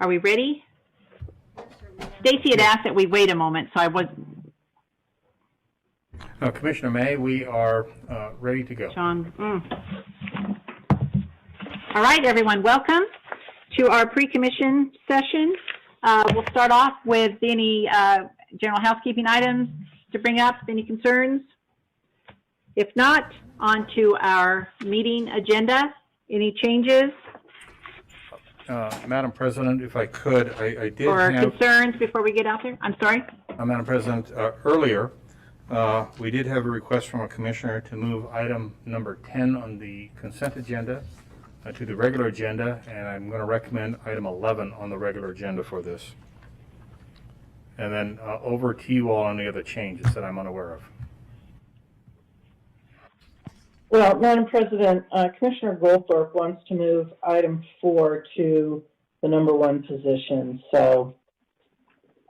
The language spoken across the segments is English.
Are we ready? Stacy had asked that we wait a moment, so I was. Commissioner May, we are ready to go. John. All right, everyone, welcome to our pre-commission session. We'll start off with any general housekeeping items to bring up, any concerns? If not, on to our meeting agenda. Any changes? Madam President, if I could, I did or have... concerns before we get out there? I'm sorry? Madam President, earlier, we did have a request from a commissioner to move item number 10 on the consent agenda to the regular agenda, and I'm going to recommend item 11 on the regular agenda for this. And then over to you all on the other changes that I'm unaware of. Well, Madam President, Commissioner Goldthorpe wants to move item 4 to the number 1 position, so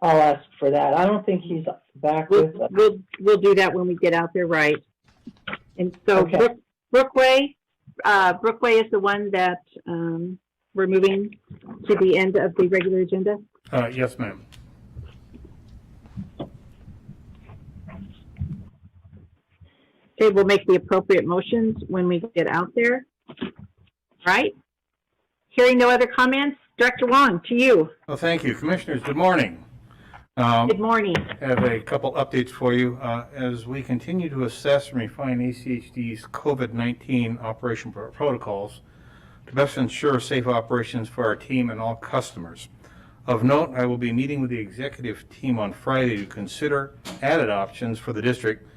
I'll ask for that. I don't think he's back with us. We'll do that when we get out there, right? And so okay. Brookway is the one that we're moving to the end of the regular agenda? Yes, ma'am. Okay, we'll make the appropriate motions when we get out there. All right. Hearing no other comments, Director Wong, to you. Well, thank you. Commissioners, good morning. Good morning. I have a couple updates for you. As we continue to assess and refine ACHD's COVID-19 operation protocols to best ensure safe operations for our team and all customers. Of note, I will be meeting with the executive team on Friday to consider added options for the district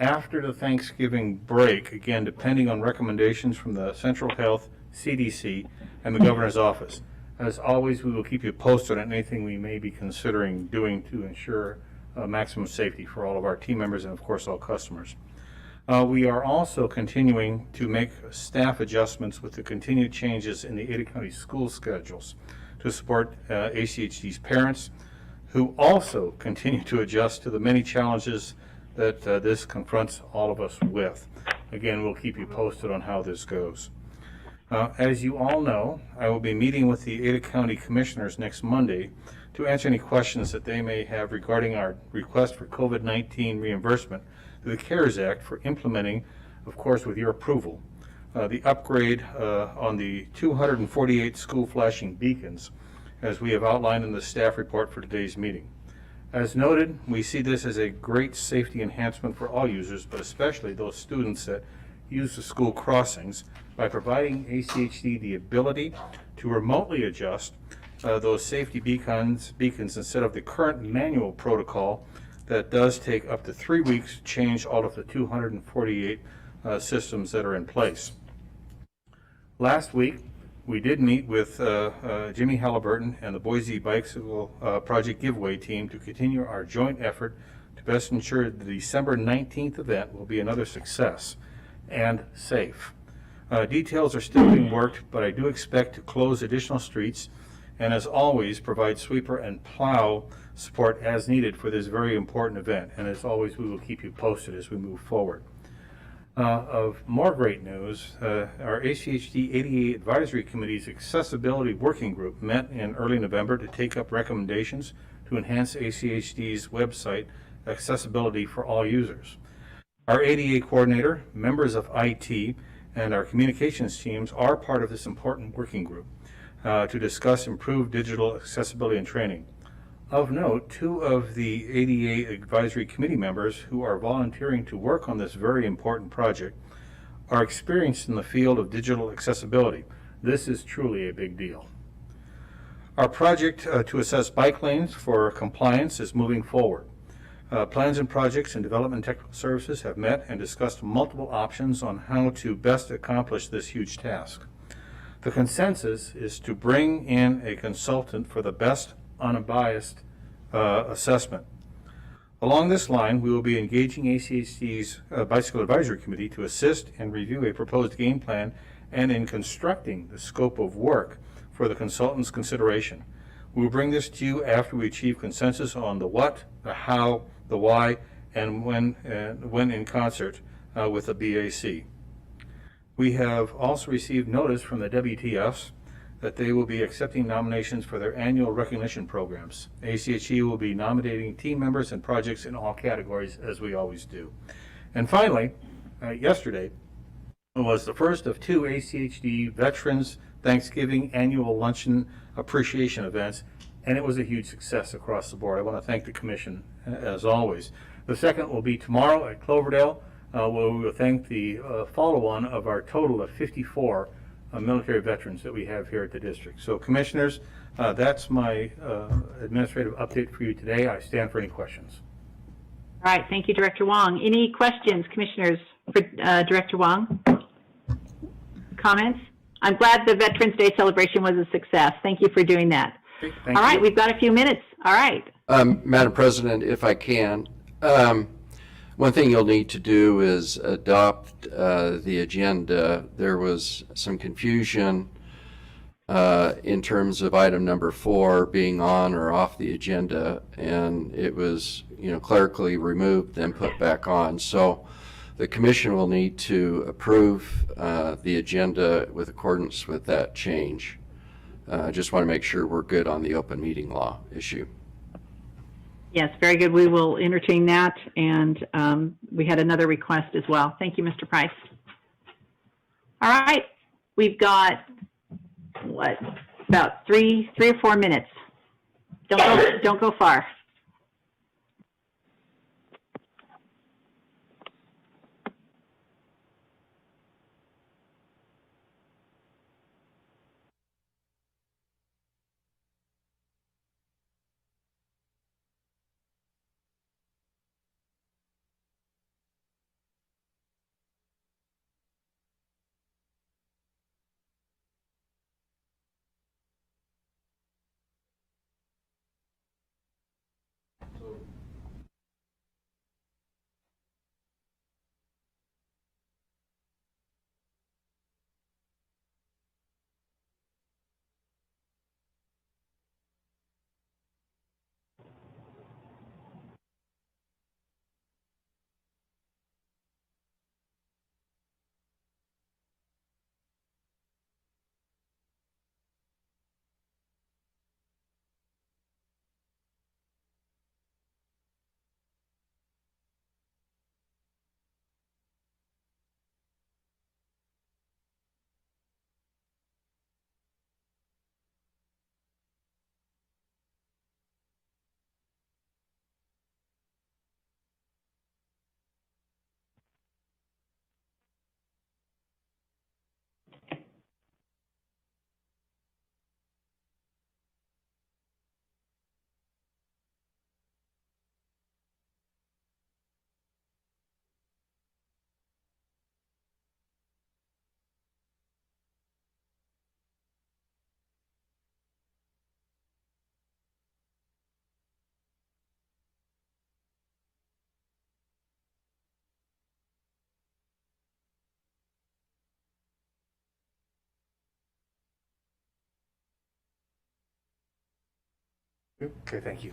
after the Thanksgiving break, again, depending on recommendations from the Central Health, CDC, and the Governor's Office. As always, we will keep you posted on anything we may be considering doing to ensure maximum safety for all of our team members and, of course, all customers. We are also continuing to make staff adjustments with the continued changes in the Ada County school schedules to support ACHD's parents, who also continue to adjust to the many challenges that this confronts all of us with. Again, we'll keep you posted on how this goes. As you all know, I will be meeting with the Ada County Commissioners next Monday to answer any questions that they may have regarding our request for COVID-19 reimbursement through the CARES Act for implementing, of course, with your approval, the upgrade on the 248 school flashing beacons, as we have outlined in the staff report for today's meeting. As noted, we see this as a great safety enhancement for all users, but especially those students that use the school crossings, by providing ACHD the ability to remotely adjust those safety beacons instead of the current manual protocol that does take up to 3 weeks to change all of the 248 systems that are in place. Last week, we did meet with Jimmy Halliburton and the Boise Bicycle Project Giveaway team to continue our joint effort to best ensure the December 19th event will be another success and safe. Details are still being worked, but I do expect to close additional streets and, as always, provide sweeper and plow support as needed for this very important event. And as always, we will keep you posted as we move forward. Of more great news, our ACHD ADA Advisory Committee's Accessibility Working Group met in early November to take up recommendations to enhance ACHD's website accessibility for all users. Our ADA coordinator, members of IT, and our communications teams are part of this important working group to discuss improved digital accessibility and training. Of note, 2 of the ADA Advisory Committee members who are volunteering to work on this very important project are experienced in the field of digital accessibility. This is truly a big deal. Our project to assess bike lanes for compliance is moving forward. Plans and projects and development technical services have met and discussed multiple options on how to best accomplish this huge task. The consensus is to bring in a consultant for the best unbiased assessment. Along this line, we will be engaging ACHD's Bicycle Advisory Committee to assist and review a proposed game plan and in constructing the scope of work for the consultant's consideration. We will bring this to you after we achieve consensus on the what, the how, the why, and when in concert with the BAC. We have also received notice from the WTFs that they will be accepting nominations for their annual recognition programs. ACHE will be nominating team members and projects in all categories, as we always do. And finally, yesterday was the first of two ACHD Veterans Thanksgiving Annual Luncheon Appreciation events, and it was a huge success across the board. I want to thank the Commission, as always. The second will be tomorrow at Cloverdale, where we will thank the follow-on of our total of 54 military veterans that we have here at the district. So, Commissioners, that's my administrative update for you today. I stand for any questions. All right, thank you, Director Wong. Any questions, Commissioners, for Director Wong? Comments? I'm glad the Veterans Day celebration was a success. Thank you for doing that. Okay, all right, we've got a few minutes. All right. Madam President, if I can, one thing you'll need to do is adopt the agenda. There was some confusion in terms of item number 4 being on or off the agenda, and it was, clerically removed then put back on. So the Commission will need to approve the agenda with accordance with that change. I just want to make sure we're good on the open meeting law issue. Yes, very good. We will entertain that, and we had another request as well. Thank you, Mr. Price. All right, we've got about three or 4 minutes. Don't go far. Okay, thank you.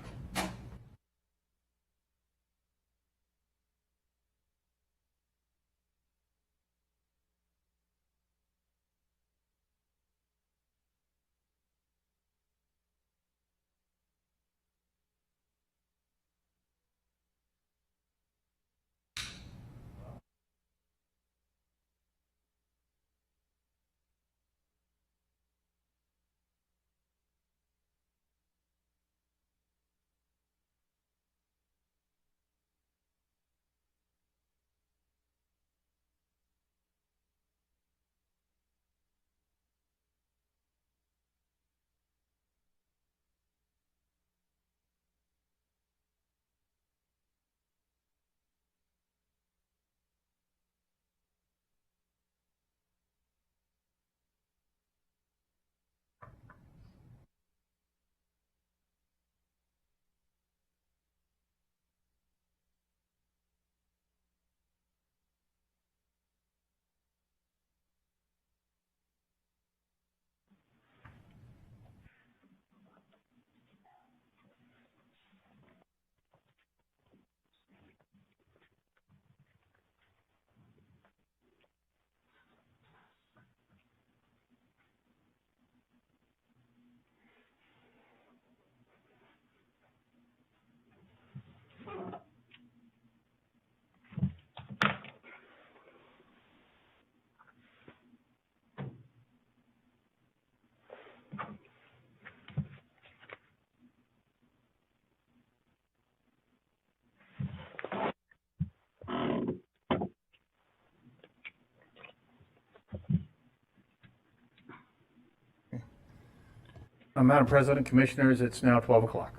Madam President, Commissioners, it's now 12 o'clock.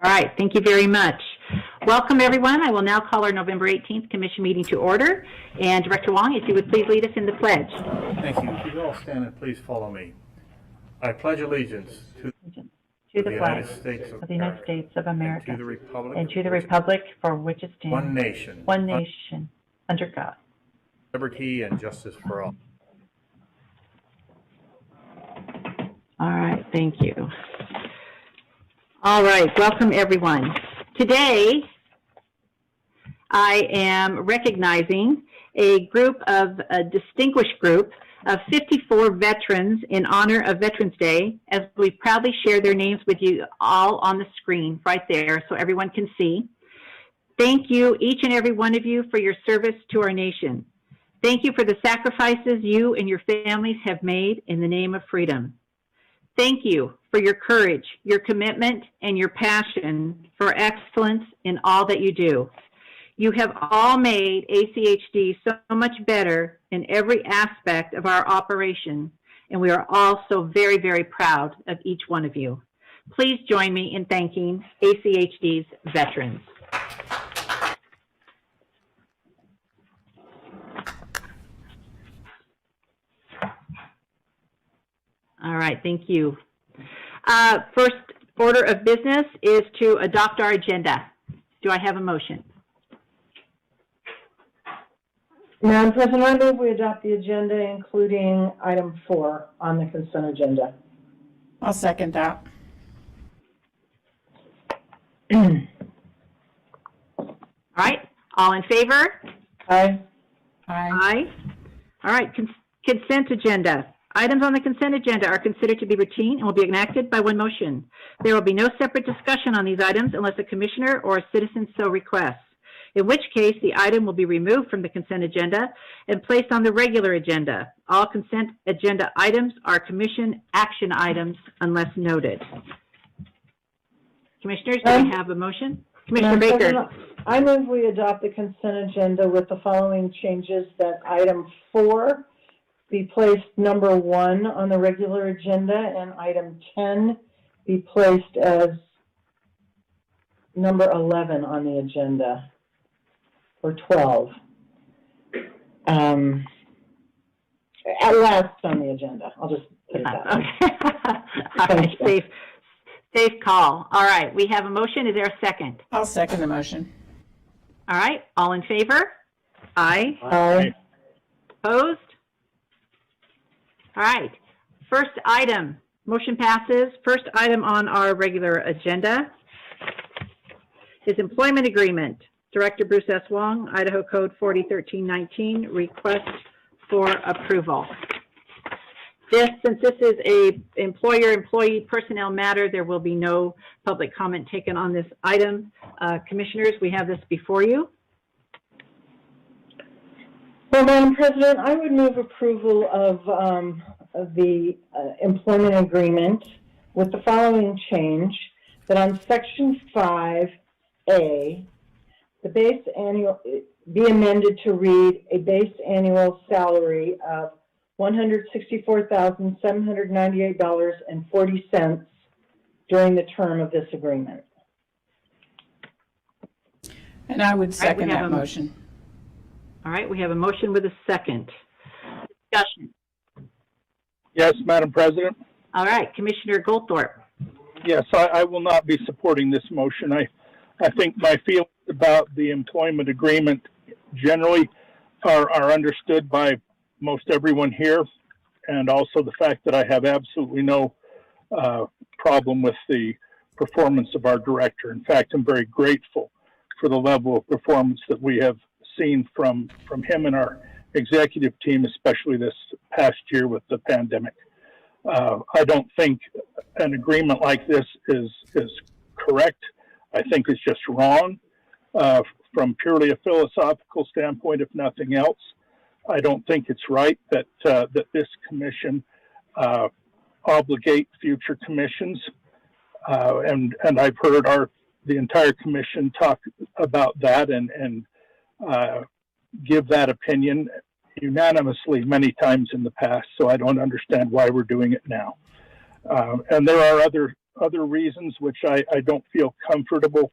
All right, thank you very much. Welcome, everyone. I will now call our November 18th Commission meeting to order. And Director Wong, if you would please lead us in the pledge. Thank you. If you all stand and please follow me. I pledge allegiance to To the flag United States of the United States of America, and to the republic, and to the republic for which it stands, one nation, one nation, under God. liberty and justice for all. All right, thank you. All right, welcome everyone. Today, I am recognizing a distinguished group of 54 veterans in honor of Veterans Day, as we proudly share their names with you all on the screen right there so everyone can see. Thank you, each and every one of you, for your service to our nation. Thank you for the sacrifices you and your families have made in the name of freedom. Thank you for your courage, your commitment, and your passion for excellence in all that you do. You have all made ACHD so much better in every aspect of our operation, and we are all so very, very proud of each one of you. Please join me in thanking ACHD's veterans. All right, thank you. First order of business is to adopt our agenda. Do I have a motion? Madam President, I move we adopt the agenda, including item 4 on the consent agenda. I'll second that. All right, all in favor? Aye. Aye. Aye. All right, consent agenda. Items on the consent agenda are considered to be routine and will be enacted by one motion. There will be no separate discussion on these items unless a commissioner or a citizen so requests, in which case the item will be removed from the consent agenda and placed on the regular agenda. All consent agenda items are commission action items unless noted. Commissioners, do we have a motion? Commissioner Madam Baker. President, I move we adopt the consent agenda with the following changes: that item 4 be placed number 1 on the regular agenda, and item 10 be placed as number 11 on the agenda, or 12. At last on the agenda. I'll just put it that way. Okay. All right, safe call. All right, we have a motion. Is there a second? I'll second the motion. All right, all in favor? Aye. Aye. Opposed? All right, first item, motion passes. First item on our regular agenda is employment agreement. Director Bruce S. Wong, Idaho Code 401319, request for approval. Since this is a employer-employee personnel matter, there will be no public comment taken on this item. Commissioners, we have this before you. Well, Madam President, I would move approval of the employment agreement with the following change: that on Section 5A, the base annual be amended to read a base annual salary of $164,798.40 during the term of this agreement. And I would second we have that a- motion. All right, we have a motion with a second. Discussion. Yes, Madam President. All right, Commissioner Goldthorpe. Yes, I will not be supporting this motion. I think my feelings about the employment agreement generally are understood by most everyone here, and also the fact that I have absolutely no problem with the performance of our director. In fact, I'm very grateful for the level of performance that we have seen from him and our executive team, especially this past year with the pandemic. I don't think an agreement like this is correct. I think it's just wrong from purely a philosophical standpoint, if nothing else. I don't think it's right that this commission obligate future commissions, and I've heard the entire commission talk about that and give that opinion unanimously many times in the past, so I don't understand why we're doing it now. And there are other reasons which I don't feel comfortable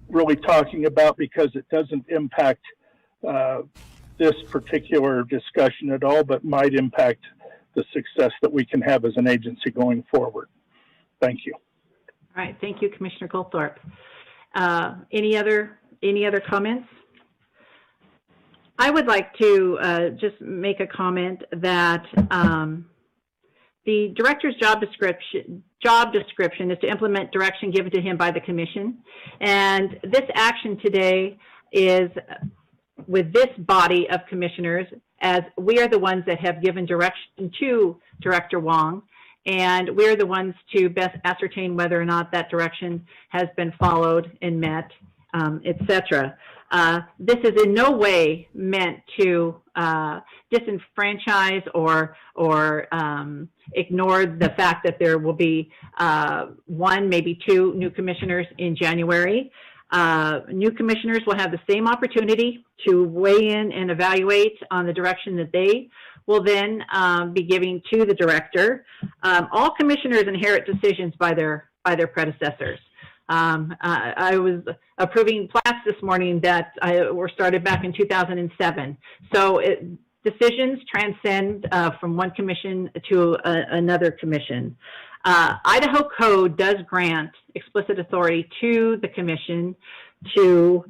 really talking about because it doesn't impact this particular discussion at all, but might impact the success that we can have as an agency going forward. Thank you. All right, thank you, Commissioner Goldthorpe. Any other comments? I would like to just make a comment that the director's job description is to implement direction given to him by the commission, and this action today is with this body of commissioners, as we are the ones that have given direction to Director Wong, and we're the ones to best ascertain whether or not that direction has been followed and met, etc. This is in no way meant to disenfranchise or ignore the fact that there will be one, maybe two new commissioners in January. New commissioners will have the same opportunity to weigh in and evaluate on the direction that they will then be giving to the director. All commissioners inherit decisions by their predecessors. I was approving plats this morning that were started back in 2007. So decisions transcend from one commission to another commission. Idaho code does grant explicit authority to the commission to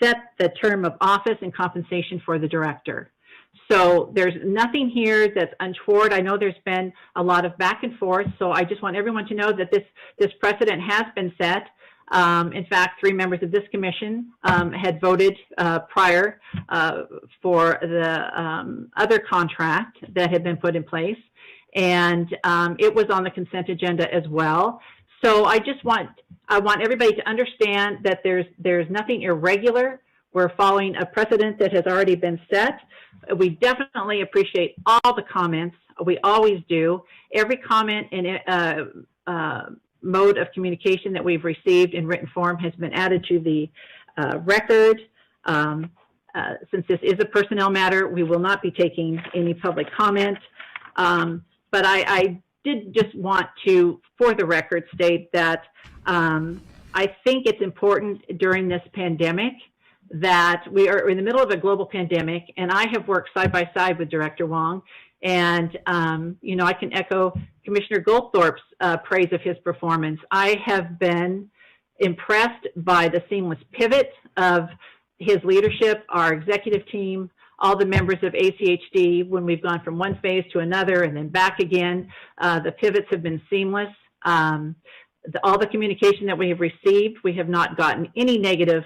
set the term of office and compensation for the director. So there's nothing here that's untoward. I know there's been a lot of back and forth, so I just want everyone to know that this precedent has been set. In fact, 3 members of this commission had voted prior for the other contract that had been put in place, and it was on the consent agenda as well. So I want everybody to understand that there's nothing irregular. We're following a precedent that has already been set. We definitely appreciate all the comments. We always do. Every comment and mode of communication that we've received in written form has been added to the record. Since this is a personnel matter, we will not be taking any public comment. But I did just want to, for the record, state that I think it's important during this pandemic that we are in the middle of a global pandemic, and I have worked side by side with Director Wong, and you know, I can echo Commissioner Goldthorpe's praise of his performance. I have been impressed by the seamless pivot of his leadership, our executive team, all the members of ACHD when we've gone from one phase to another and then back again. The pivots have been seamless. All the communication that we have received, we have not gotten any negative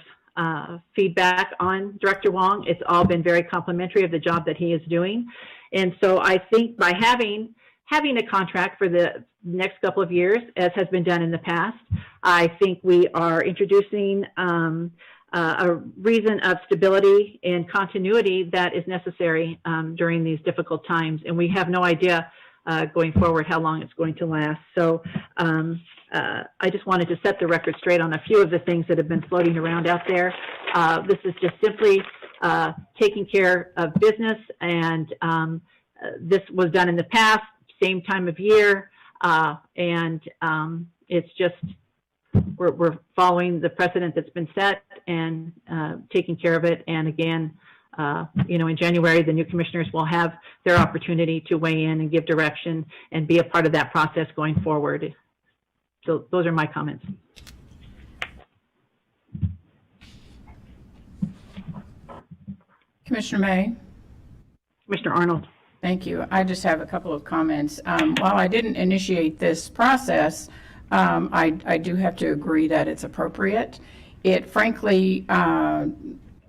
feedback on Director Wong. It's all been very complimentary of the job that he is doing. And so I think by having a contract for the next couple of years, as has been done in the past, I think we are introducing a reason of stability and continuity that is necessary during these difficult times. And we have no idea going forward how long it's going to last. So I just wanted to set the record straight on a few of the things that have been floating around out there. This is just simply taking care of business, and this was done in the past, same time of year, and it's just we're following the precedent that's been set and taking care of it. And again, you know, in January, the new commissioners will have their opportunity to weigh in and give direction and be a part of that process going forward. So those are my comments. Commissioner May? Commissioner Arnold. Thank you. I just have a couple of comments. While I didn't initiate this process, I do have to agree that it's appropriate. It frankly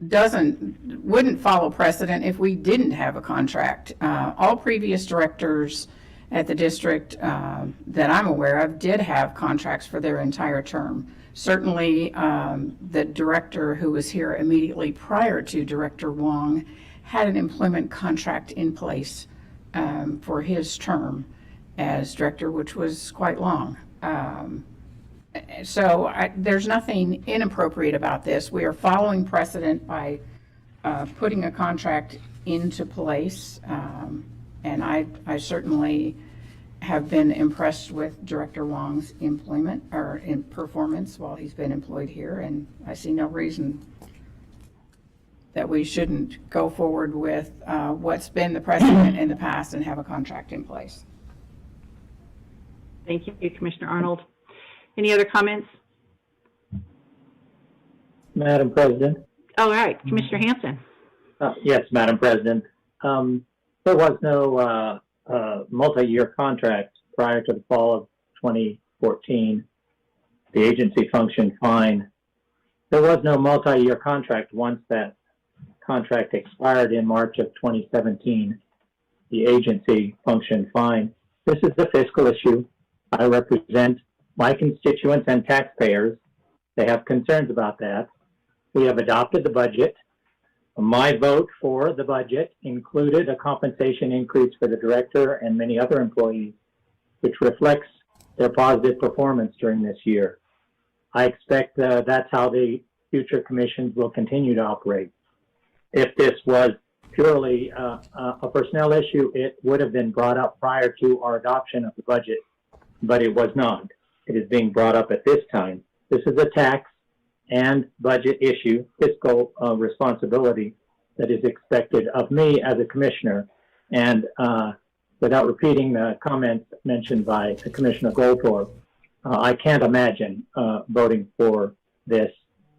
wouldn't follow precedent if we didn't have a contract. All previous directors at the district that I'm aware of did have contracts for their entire term. Certainly, the director who was here immediately prior to Director Wong had an employment contract in place for his term as director, which was quite long. So there's nothing inappropriate about this. We are following precedent by putting a contract into place. And I certainly have been impressed with Director Wong's employment or in performance while he's been employed here, and I see no reason that we shouldn't go forward with what's been the precedent in the past and have a contract in place. Thank you, Commissioner Arnold. Any other comments? Madam President. All right, Commissioner Hanson. Yes, Madam President. There was no multi-year contract prior to the fall of 2014. The agency functioned fine. There was no multi-year contract once that contract expired in March of 2017. The agency functioned fine. This is a fiscal issue. I represent my constituents and taxpayers. They have concerns about that. We have adopted the budget. My vote for the budget included a compensation increase for the director and many other employees, which reflects their positive performance during this year. I expect that's how the future commissions will continue to operate. If this was purely a personnel issue, it would have been brought up prior to our adoption of the budget, but it was not. It is being brought up at this time. This is a tax and budget issue, fiscal responsibility that is expected of me as a commissioner. And without repeating the comments mentioned by Commissioner Goldthorpe, I can't imagine voting for this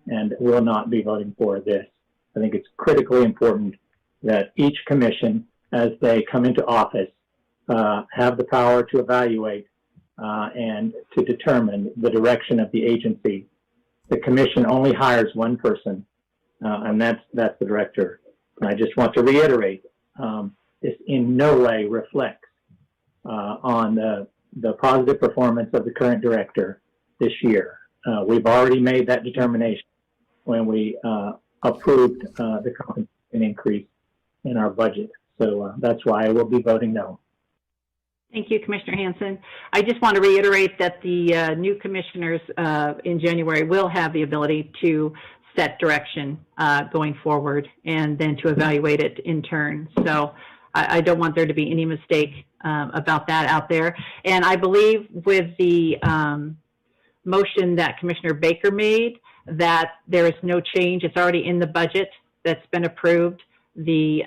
and will not be voting for this. I think it's critically important that each commission, as they come into office, have the power to evaluate and to determine the direction of the agency. The commission only hires one person, and that's the director. And I just want to reiterate, this in no way reflects on the positive performance of the current director this year. We've already made that determination when we approved the compensation increase in our budget. So that's why I will be voting no. Thank you, Commissioner Hanson. I just want to reiterate that the new commissioners in January will have the ability to set direction going forward and then to evaluate it in turn. So I don't want there to be any mistake about that out there. And I believe with the motion that Commissioner Baker made, that there is no change. It's already in the budget that's been approved, the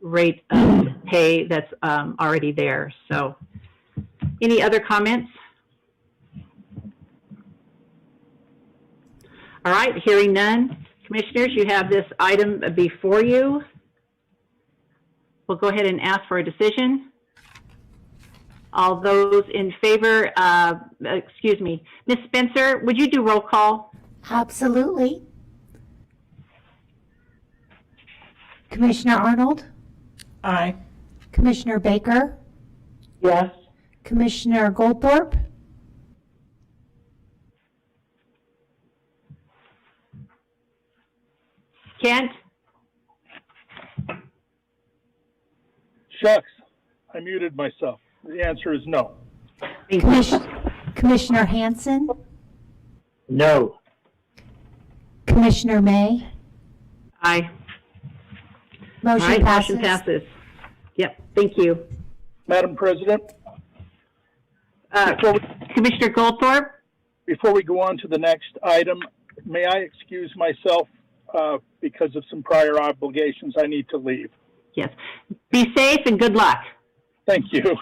rate of pay that's already there. So any other comments? All right, hearing none. Commissioners, you have this item before you. We'll go ahead and ask for a decision. All those in favor, excuse me, Ms. Spencer, would you do roll call? Absolutely. Commissioner Arnold, Aye. Commissioner Baker, Yes. Commissioner Goldthorpe, Kent? Shucks, I muted myself. The answer is no. Commissioner Hanson, No. Commissioner May. Aye. All Motion right, passes. motion passes. Yep, thank you. Madam President, Commissioner Goldthorpe? before we go on to the next item, may I excuse myself because of some prior obligations? I need to leave. Yes. Be safe and good luck. Thank you.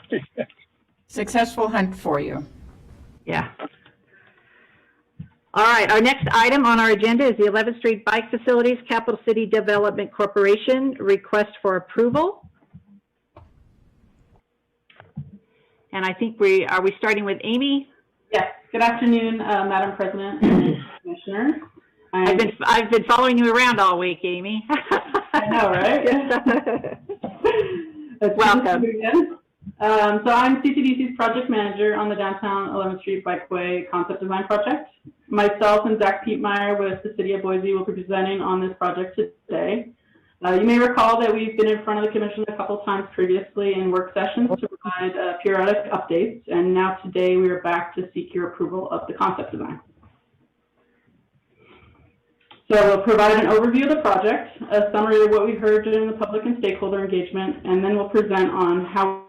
Successful hunt for you. Yeah. All right, our next item on our agenda is the 11th Street Bike Facilities Capital City Development Corporation request for approval. And I think are we starting with Amy? Yes. Good afternoon, Madam President and Commissioners. I've been following you around all week, Amy. I know, right? Welcome. So I'm CCDC's project manager on the downtown 11th Street Bikeway concept design project. Myself and Zach Pietmeyer with the City of Boise will be presenting on this project today. You may recall that we've been in front of the Commission a couple times previously in work sessions to provide periodic updates, and now today we are back to seek your approval of the concept design. So we'll provide an overview of the project, a summary of what we heard during the public and stakeholder engagement, and then we'll present on how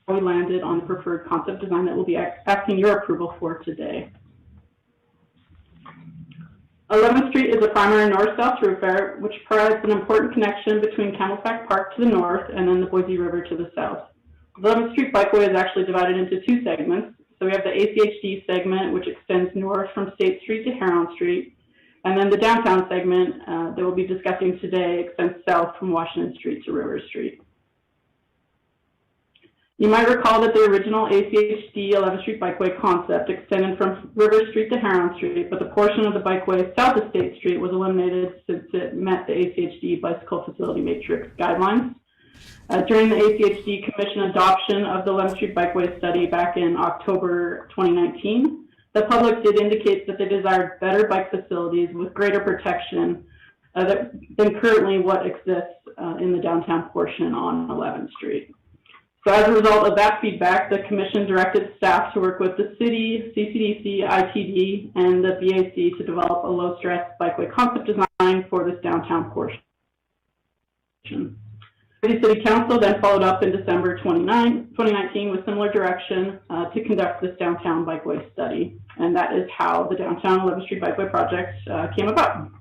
we landed on the preferred concept design that we'll be asking your approval for today. 11th Street is a primary north-south thoroughfare, which provides an important connection between Camelback Park to the north and then the Boise River to the south. The 11th Street Bikeway is actually divided into two segments. So we have the ACHD segment, which extends north from State Street to Heron Street. And then the downtown segment that we'll be discussing today extends south from Washington Street to River Street. You might recall that the original ACHD 11th Street Bikeway concept extended from River Street to Heron Street, but the portion of the bikeway south of State Street was eliminated since it met the ACHD Bicycle Facility Matrix guidelines. During the ACHD Commission adoption of the 11th Street Bikeway study back in October 2019, the public did indicate that they desired better bike facilities with greater protection than currently what exists in the downtown portion on 11th Street. So as a result of that feedback, the Commission directed staff to work with the city, CCDC, ITD, and the BAC to develop a low-stress bikeway concept design for this downtown portion. The City Council then followed up in December 2019 with similar direction to conduct this downtown bikeway study, and that is how the downtown 11th Street Bikeway project came about.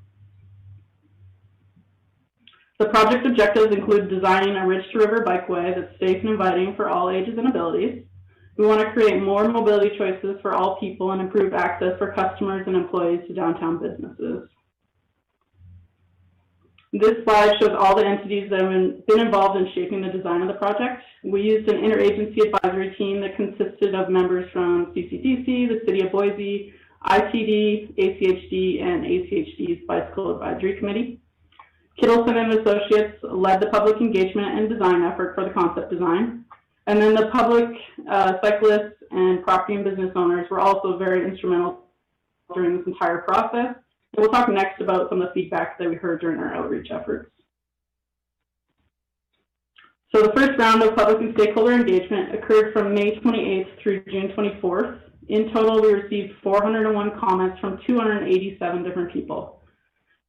The project objectives include designing a ridge-to-river bikeway that's safe and inviting for all ages and abilities. We want to create more mobility choices for all people and improve access for customers and employees to downtown businesses. This slide shows all the entities that have been involved in shaping the design of the project. We used an interagency advisory team that consisted of members from CCDC, the City of Boise, ITD, ACHD, and ACHD's Bicycle Advisory Committee. Kittleson and Associates led the public engagement and design effort for the concept design. And then the public, cyclists, and property and business owners were also very instrumental during this entire process. And we'll talk next about some of the feedback that we heard during our outreach efforts. So the first round of public and stakeholder engagement occurred from May 28th through June 24th. In total, we received 401 comments from 287 different people.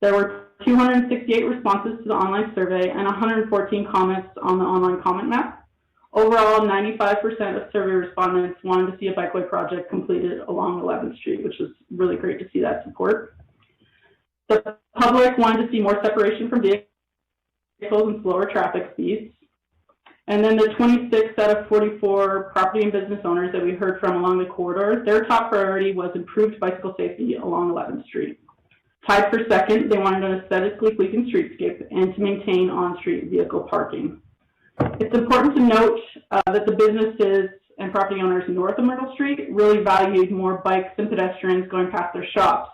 There were 268 responses to the online survey and 114 comments on the online comment map. Overall, 95% of survey respondents wanted to see a bikeway project completed along 11th Street, which is really great to see that support. The public wanted to see more separation from vehicles and slower traffic speeds. And then the 26 out of 44 property and business owners that we heard from along the corridor, their top priority was improved bicycle safety along 11th Street. Tied for second, they wanted an aesthetically pleasing streetscape and to maintain on-street vehicle parking. It's important to note that the businesses and property owners north of Myrtle Street really valued more bikes and pedestrians going past their shops,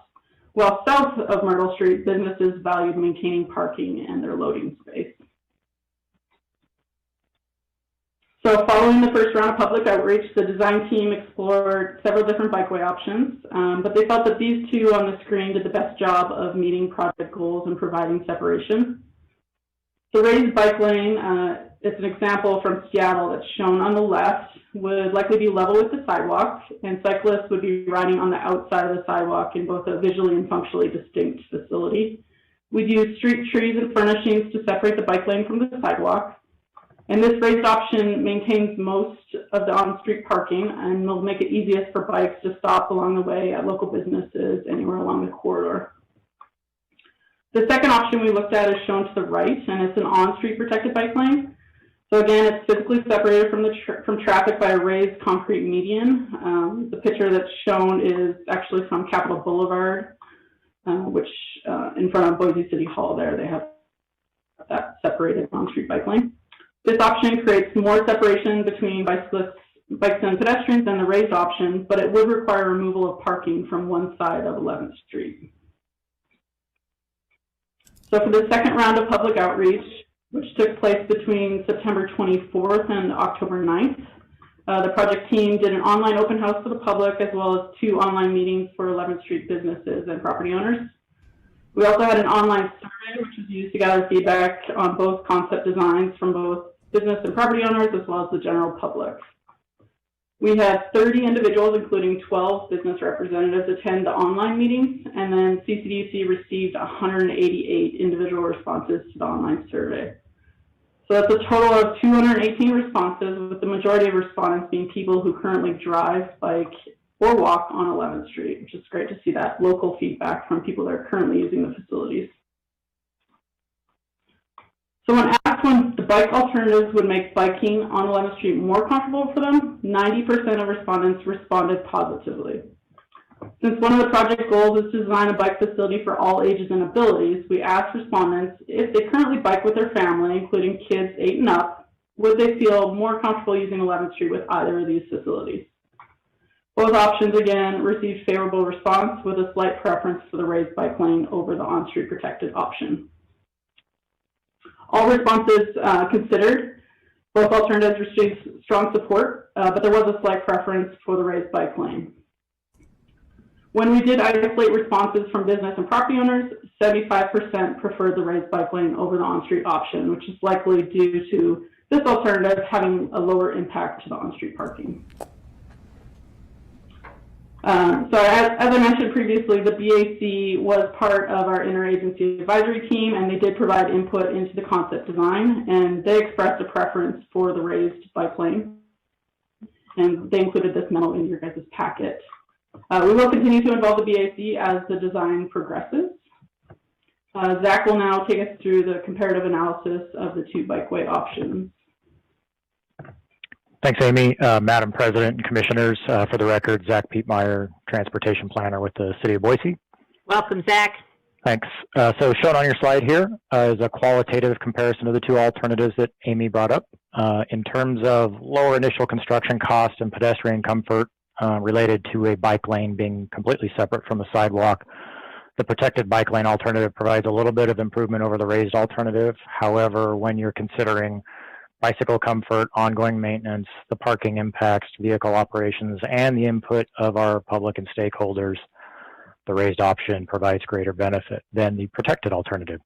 while south of Myrtle Street, businesses valued maintaining parking and their loading space. So following the first round of public outreach, the design team explored several different bikeway options, but they felt that these two on the screen did the best job of meeting project goals and providing separation. The raised bike lane, it's an example from Seattle that's shown on the left, would likely be level with the sidewalk, and cyclists would be riding on the outside of the sidewalk in both a visually and functionally distinct facility. We'd use street trees and furnishings to separate the bike lane from the sidewalk. And this raised option maintains most of the on-street parking and will make it easiest for bikes to stop along the way at local businesses anywhere along the corridor. The second option we looked at is shown to the right, and it's an on-street protected bike lane. So again, it's physically separated from traffic by a raised concrete median. The picture that's shown is actually from Capitol Boulevard, which in front of Boise City Hall there, they have that separated on-street bike lane. This option creates more separation between bikes and pedestrians than the raised option, but it would require removal of parking from one side of 11th Street. So for the second round of public outreach, which took place between September 24th and October 9th, the project team did an online open house for the public as well as 2 online meetings for 11th Street businesses and property owners. We also had an online survey which was used to gather feedback on both concept designs from both business and property owners as well as the general public. We had 30 individuals, including 12 business representatives, attend the online meetings, and then CCDC received 188 individual responses to the online survey. So that's a total of 218 responses, with the majority of respondents being people who currently drive, bike, or walk on 11th Street, which is great to see that local feedback from people that are currently using the facilities. So when asked when the bike alternatives would make biking on 11th Street more comfortable for them, 90% of respondents responded positively. Since one of the project goals is to design a bike facility for all ages and abilities, we asked respondents if they currently bike with their family, including kids 8 and up, would they feel more comfortable using 11th Street with either of these facilities. Both options, again, received favorable response with a slight preference for the raised bike lane over the on-street protected option. All responses considered, both alternatives received strong support, but there was a slight preference for the raised bike lane. When we did isolate responses from business and property owners, 75% preferred the raised bike lane over the on-street option, which is likely due to this alternative having a lower impact to the on-street parking. So as I mentioned previously, the BAC was part of our interagency advisory team, and they did provide input into the concept design, and they expressed a preference for the raised bike lane, and they included this memo in your guys' packet. We will continue to involve the BAC as the design progresses. Zach will now take us through the comparative analysis of the 2 bikeway options. Thanks, Amy. Madam President and Commissioners, for the record, Zach Pietmeyer, Transportation Planner with the City of Boise. Welcome, Zach. Thanks. So shown on your slide here is a qualitative comparison of the 2 alternatives that Amy brought up. In terms of lower initial construction cost and pedestrian comfort related to a bike lane being completely separate from the sidewalk, the protected bike lane alternative provides a little bit of improvement over the raised alternative. However, when you're considering bicycle comfort, ongoing maintenance, the parking impacts, vehicle operations, and the input of our public and stakeholders, the raised option provides greater benefit than the protected alternative.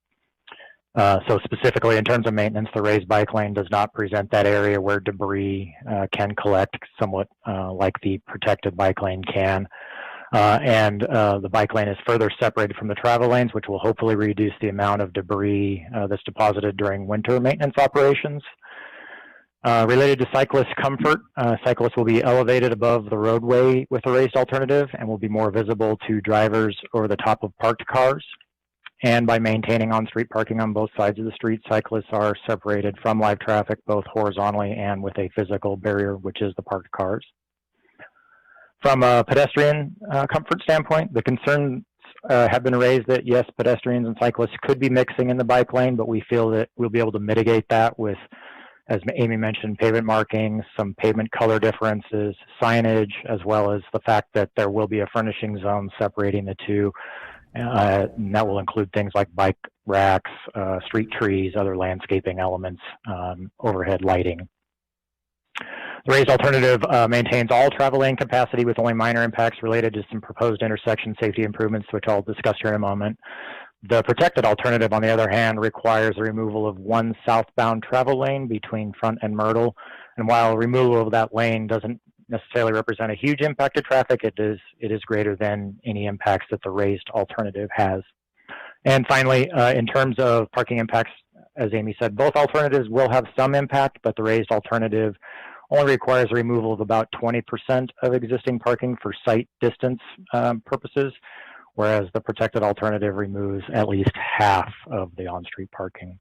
So specifically in terms of maintenance, the raised bike lane does not present that area where debris can collect somewhat like the protected bike lane can. The bike lane is further separated from the travel lanes, which will hopefully reduce the amount of debris that's deposited during winter maintenance operations. Related to cyclist comfort, cyclists will be elevated above the roadway with the raised alternative and will be more visible to drivers over the top of parked cars. And by maintaining on-street parking on both sides of the street, cyclists are separated from live traffic both horizontally and with a physical barrier, which is the parked cars. From a pedestrian comfort standpoint, the concerns have been raised that yes, pedestrians and cyclists could be mixing in the bike lane, but we feel that we'll be able to mitigate that with, as Amy mentioned, pavement markings, some pavement color differences, signage, as well as the fact that there will be a furnishing zone separating the 2. And that will include things like bike racks, street trees, other landscaping elements, overhead lighting. The raised alternative maintains all travel lane capacity with only minor impacts related to some proposed intersection safety improvements, which I'll discuss here in a moment. The protected alternative, on the other hand, requires the removal of 1 southbound travel lane between Front and Myrtle. And while removal of that lane doesn't necessarily represent a huge impact to traffic, it is greater than any impacts that the raised alternative has. And finally, in terms of parking impacts, as Amy said, both alternatives will have some impact, but the raised alternative only requires the removal of about 20% of existing parking for site distance purposes, whereas the protected alternative removes at least half of the on-street parking.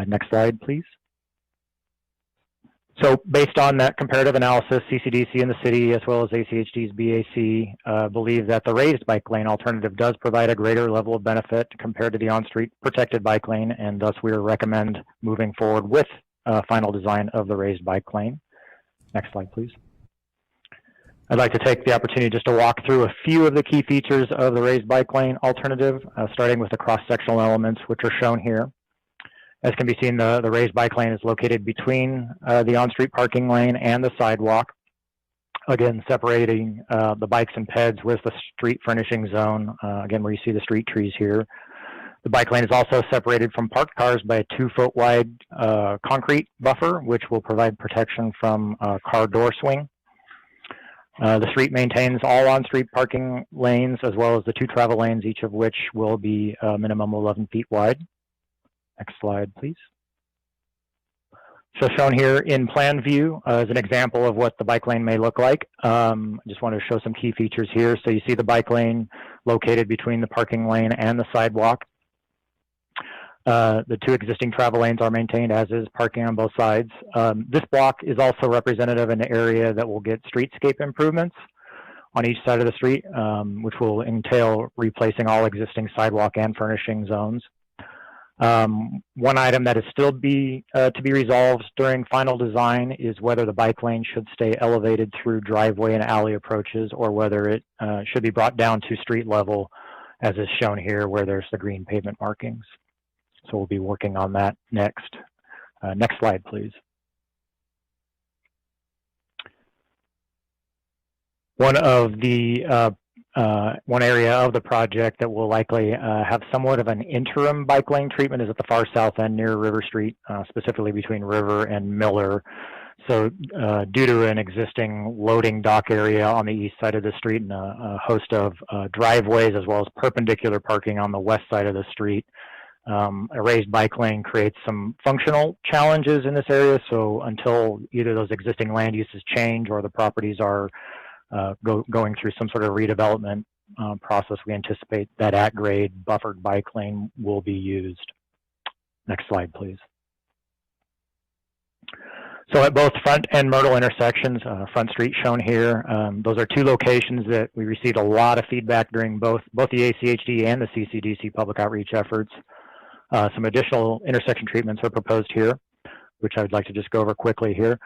Next slide, please. So based on that comparative analysis, CCDC and the city, as well as ACHD's BAC, believe that the raised bike lane alternative does provide a greater level of benefit compared to the on-street protected bike lane, and thus we recommend moving forward with final design of the raised bike lane. Next slide, please. I'd like to take the opportunity just to walk through a few of the key features of the raised bike lane alternative, starting with the cross-sectional elements, which are shown here. As can be seen, the raised bike lane is located between the on-street parking lane and the sidewalk, again separating the bikes and peds with the street furnishing zone, again where you see the street trees here. The bike lane is also separated from parked cars by a 2-foot wide concrete buffer, which will provide protection from car door swing. The street maintains all on-street parking lanes as well as the 2 travel lanes, each of which will be a minimum 11 feet wide. Next slide, please. So shown here in plan view is an example of what the bike lane may look like. I just want to show some key features here. So you see the bike lane located between the parking lane and the sidewalk. The 2 existing travel lanes are maintained, as is parking on both sides. This block is also representative of an area that will get streetscape improvements on each side of the street, which will entail replacing all existing sidewalk and furnishing zones. One item that is still to be resolved during final design is whether the bike lane should stay elevated through driveway and alley approaches, or whether it should be brought down to street level, as is shown here, where there's the green pavement markings. So we'll be working on that next. Next slide, please. One area of the project that will likely have somewhat of an interim bike lane treatment is at the far south end near River Street, specifically between River and Miller. So due to an existing loading dock area on the east side of the street and a host of driveways as well as perpendicular parking on the west side of the street, a raised bike lane creates some functional challenges in this area. So until either those existing land uses change or the properties are going through some sort of redevelopment process, we anticipate that at-grade buffered bike lane will be used. Next slide, please. So at both Front and Myrtle intersections, Front Street shown here, those are 2 locations that we received a lot of feedback during both the ACHD and the CCDC public outreach efforts. Some additional intersection treatments are proposed here, which I would like to just go over quickly here.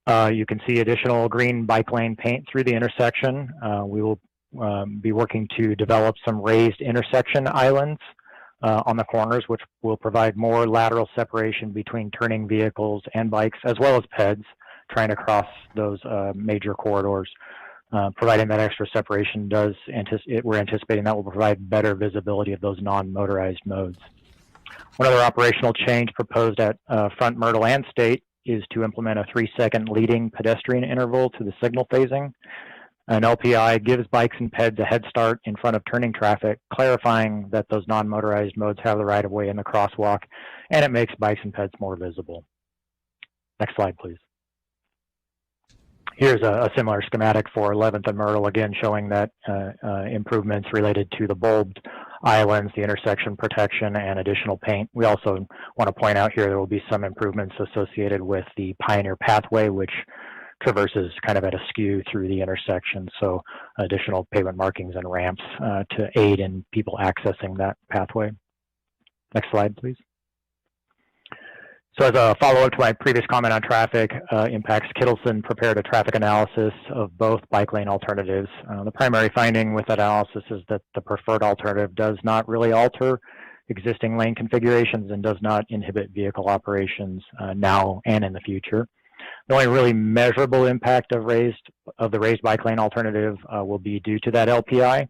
You can see additional green bike lane paint through the intersection. We will be working to develop some raised intersection islands on the corners, which will provide more lateral separation between turning vehicles and bikes, as well as peds trying to cross those major corridors. Providing that extra separation we're anticipating that will provide better visibility of those non-motorized modes. One other operational change proposed at Front, Myrtle, and State is to implement a 3-second leading pedestrian interval to the signal phasing. An LPI gives bikes and peds a head start in front of turning traffic, clarifying that those non-motorized modes have the right-of-way in the crosswalk, and it makes bikes and peds more visible. Next slide, please. Here's a similar schematic for 11th and Myrtle, again showing that improvements related to the bulbed islands, the intersection protection, and additional paint. We also want to point out here there will be some improvements associated with the Pioneer Pathway, which traverses kind of at a skew through the intersection. So additional pavement markings and ramps to aid in people accessing that pathway. Next slide, please. So as a follow-up to my previous comment on traffic impacts, Kittleson prepared a traffic analysis of both bike lane alternatives. The primary finding with that analysis is that the preferred alternative does not really alter existing lane configurations and does not inhibit vehicle operations now and in the future. The only really measurable impact of the raised bike lane alternative will be due to that LPI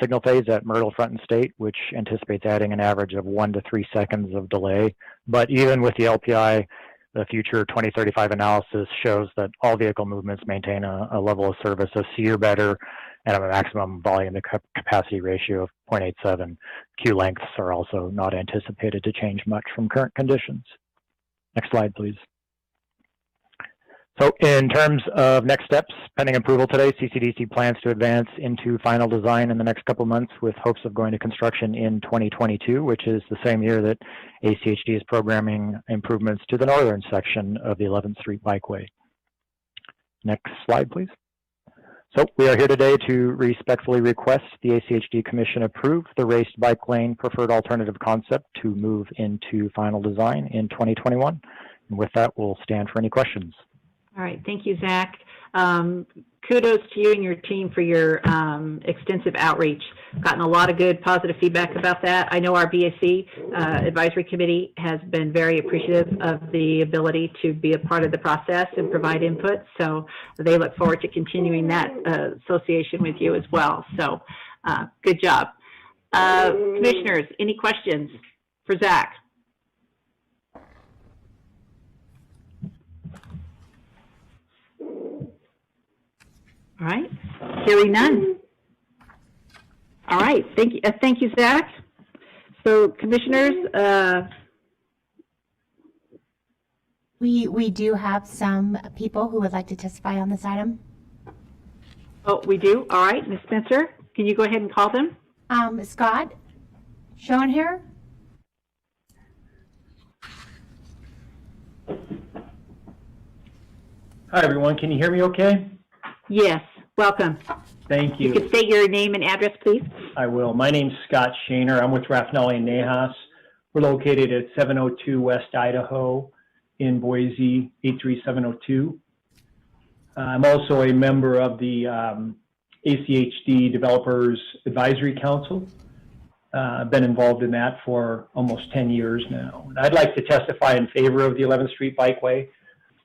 signal phase at Myrtle, Front, and State, which anticipates adding an average of 1 to 3 seconds of delay. But even with the LPI, the future 2035 analysis shows that all vehicle movements maintain a level of service of C or better and a maximum volume to capacity ratio of 0.87. Queue lengths are also not anticipated to change much from current conditions. Next slide, please. So in terms of next steps, pending approval today, CCDC plans to advance into final design in the next couple months with hopes of going to construction in 2022, which is the same year that ACHD is programming improvements to the northern section of the 11th Street Bikeway. Next slide, please. So we are here today to respectfully request the ACHD Commission approve the raised bike lane preferred alternative concept to move into final design in 2021. And with that, we'll stand for any questions. All right, thank you, Zach. Kudos to you and your team for your extensive outreach. Gotten a lot of good positive feedback about that. I know our BAC advisory committee has been very appreciative of the ability to be a part of the process and provide input. So they look forward to continuing that association with you as well. So good job. Commissioners, any questions for Zach? All right, hearing none. All right, thank you, Zach. So commissioners, We do have some people who would like to testify on this item. oh, we do? All right, Ms. Spencer, can you go ahead and call them? Scott, shown here. Hi, everyone. Can you hear me okay? Yes, welcome. Thank You you. could state your name and address, please. I will. My name's Scott Shaner. I'm with Raffinelli and Nahas. We're located at 702 West Idaho in Boise, 83702. I'm also a member of the ACHD Developers Advisory Council. I've been involved in that for almost 10 years now. And I'd like to testify in favor of the 11th Street Bikeway.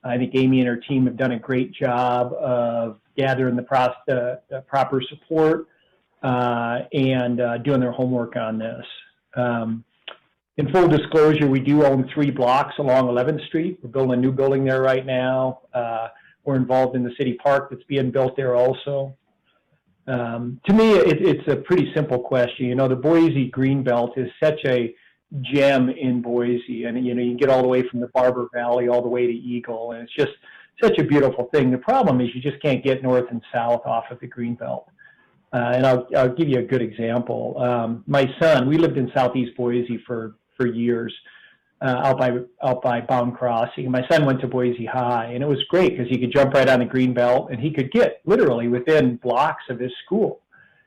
I think Amy and her team have done a great job of gathering the proper support and doing their homework on this. In full disclosure, we do own 3 blocks along 11th Street. We're building a new building there right now. We're involved in the city park that's being built there also. To me, it's a pretty simple question. You know, the Boise Greenbelt is such a gem in Boise, and you know, you can get all the way from the Barber Valley all the way to Eagle, and it's just such a beautiful thing. The problem is you just can't get north and south off of the Greenbelt. And I'll give you a good example. My son, we lived in Southeast Boise for years, out by Bound Crossing. My son went to Boise High, and it was great because he could jump right on the Greenbelt, and he could get literally within blocks of his school.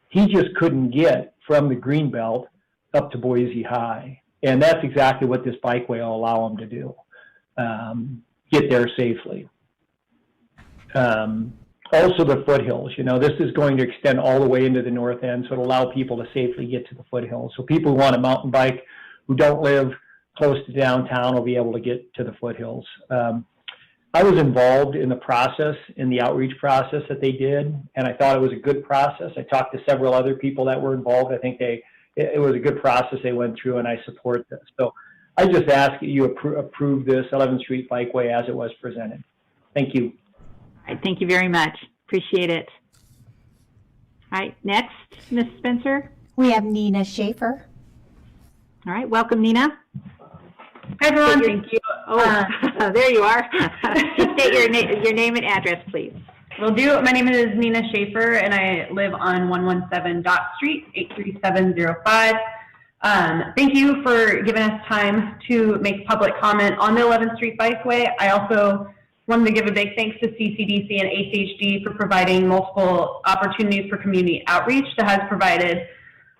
He just couldn't get from the Greenbelt up to Boise High. And that's exactly what this bikeway will allow them to do, get there safely. Also the foothills, you know, this is going to extend all the way into the north end, so it'll allow people to safely get to the foothills. So people who want a mountain bike who don't live close to downtown will be able to get to the foothills. I was involved in the process, in the outreach process that they did, and I thought it was a good process. I talked to several other people that were involved. I think it was a good process they went through, and I support this. So I just ask that you approve this 11th Street Bikeway as it was presented. Thank you. All right, thank you very much. Appreciate it. All right, next, Ms. Spencer. We have Nina Schaefer. All right, welcome, Nina. Hi, everyone. Thank you. Oh, there you are. State your name and address, please. Will do. My name is Nina Schaefer, and I live on 117 Dot Street, 83705. Thank you for giving us time to make public comment on the 11th Street Bikeway. I also wanted to give a big thanks to CCDC and ACHD for providing multiple opportunities for community outreach that has provided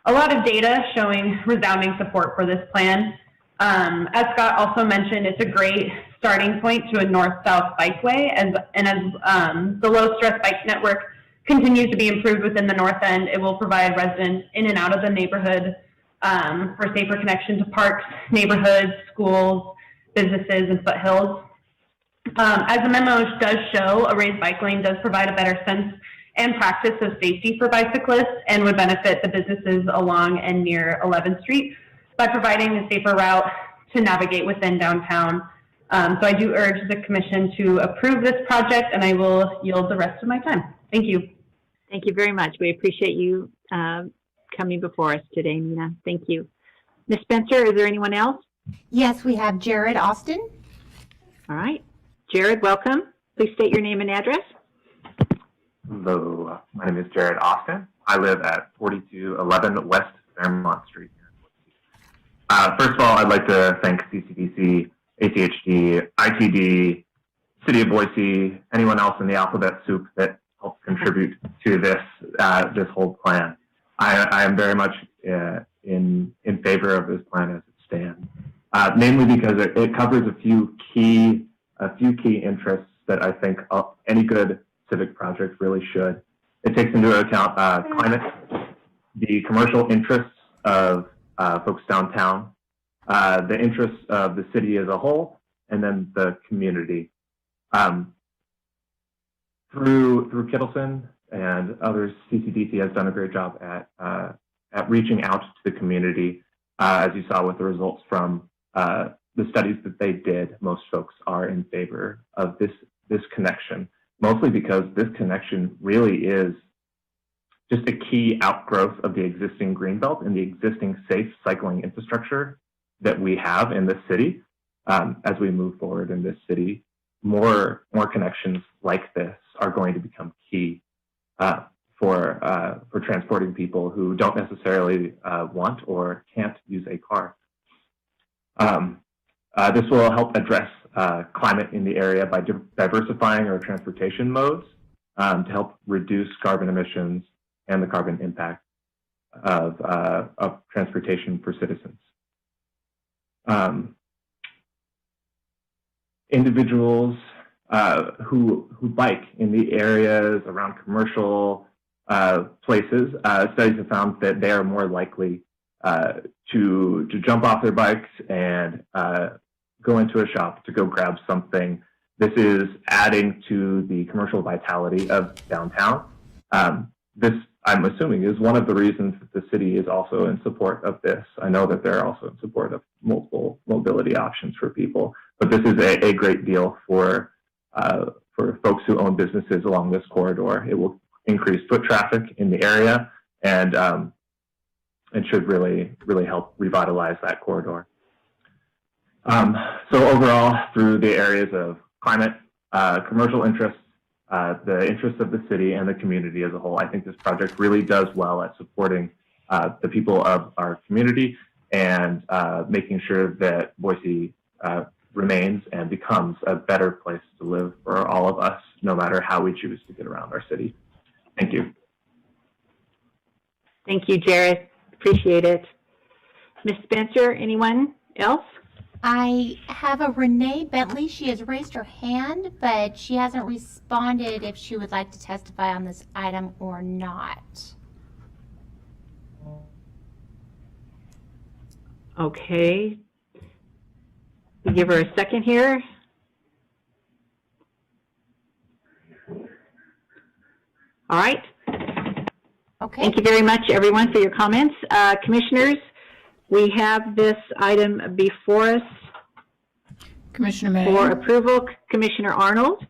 a lot of data showing resounding support for this plan. As Scott also mentioned, it's a great starting point to a north-south bikeway, and as the low-stress bike network continues to be improved within the north end, it will provide residents in and out of the neighborhood for safer connection to parks, neighborhoods, schools, businesses, and foothills. As the memo does show, a raised bike lane does provide a better sense and practice of safety for bicyclists and would benefit the businesses along and near 11th Street by providing a safer route to navigate within downtown. So I do urge the commission to approve this project, and I will yield the rest of my time. Thank you. Thank you very much. We appreciate you coming before us today, Nina. Thank you. Ms. Spencer, is there anyone else? Yes, we have Jared Austin. All right. Jared, welcome. Please state your name and address. Hello, my name is Jared Austin. I live at 4211 West Fairmont Street. First of all, I'd like to thank CCDC, ACHD, ITD, City of Boise, anyone else in the alphabet soup that helped contribute to this this whole plan. I am very much in favor of this plan as it stands, mainly because it covers a few key interests that I think any good civic project really should. It takes into account climate, the commercial interests of folks downtown, the interests of the city as a whole, and then the community. Through Kittleson and others, CCDC has done a great job at reaching out to the community. As you saw with the results from the studies that they did, most folks are in favor of this connection. mostly because this connection really is just a key outgrowth of the existing greenbelt and the existing safe cycling infrastructure that we have in this city. As we move forward in this city, more connections like this are going to become key for transporting people who don't necessarily want or can't use a car. This will help address climate in the area by diversifying our transportation modes to help reduce carbon emissions and the carbon impact of transportation for citizens. Individuals who bike in the areas around commercial places, studies have found that they are more likely to jump off their bikes and go into a shop to go grab something. This is adding to the commercial vitality of downtown. This, I'm assuming, is one of the reasons that the city is also in support of this. I know that they're also in support of multiple mobility options for people, but this is a great deal for folks who own businesses along this corridor. It will increase foot traffic in the area and should really help revitalize that corridor. So overall, through the areas of climate, commercial interests, the interests of the city and the community as a whole, I think this project really does well at supporting the people of our community and making sure that Boise remains and becomes a better place to live for all of us, no matter how we choose to get around our city. Thank you. Thank you, Jared. Appreciate it. Ms. Spencer, anyone else? I have a Renee Bentley. She has raised her hand, but she hasn't responded if she would like to testify on this item or not. Okay. We give her a second here. All right. Okay. Thank you very much, everyone, for your comments. Commissioners, we have this item before us Commissioner May, for approval. Commissioner Arnold.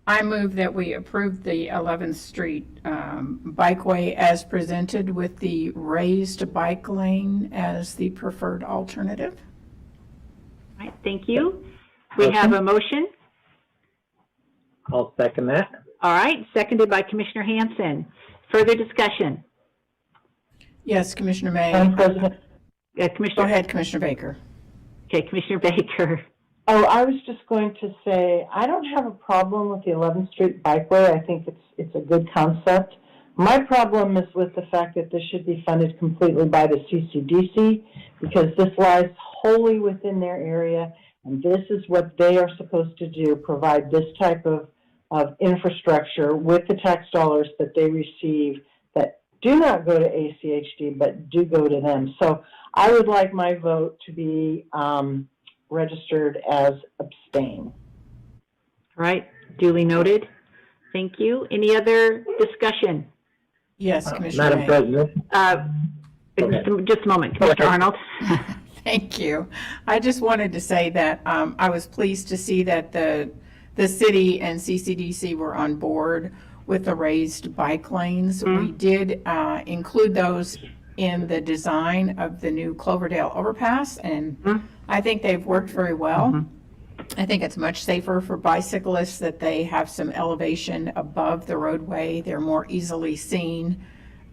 I move that we approve the 11th Street bikeway as presented with the raised bike lane as the preferred alternative. All right, thank you. We have a motion. I'll second that. All right, seconded by Commissioner Hanson. Further discussion? Yes, Commissioner May. Madam President. Commissioner. Go ahead, Commissioner Baker. Okay, Commissioner Baker. Oh, I was just going to say, I don't have a problem with the 11th Street bikeway. I think it's a good concept. My problem is with the fact that this should be funded completely by the CCDC because this lies wholly within their area, and this is what they are supposed to do, provide this type of infrastructure with the tax dollars that they receive that do not go to ACHD but do go to them. So I would like my vote to be registered as abstain. All right, duly noted. Thank you. Any other discussion? Yes, Commissioner May. Madam President. Just a moment, Commissioner Arnold. Thank you. I just wanted to say that I was pleased to see that the city and CCDC were on board with the raised bike lanes. We did include those in the design of the new Cloverdale overpass, and I think they've worked very well. I think it's much safer for bicyclists that they have some elevation above the roadway. They're more easily seen,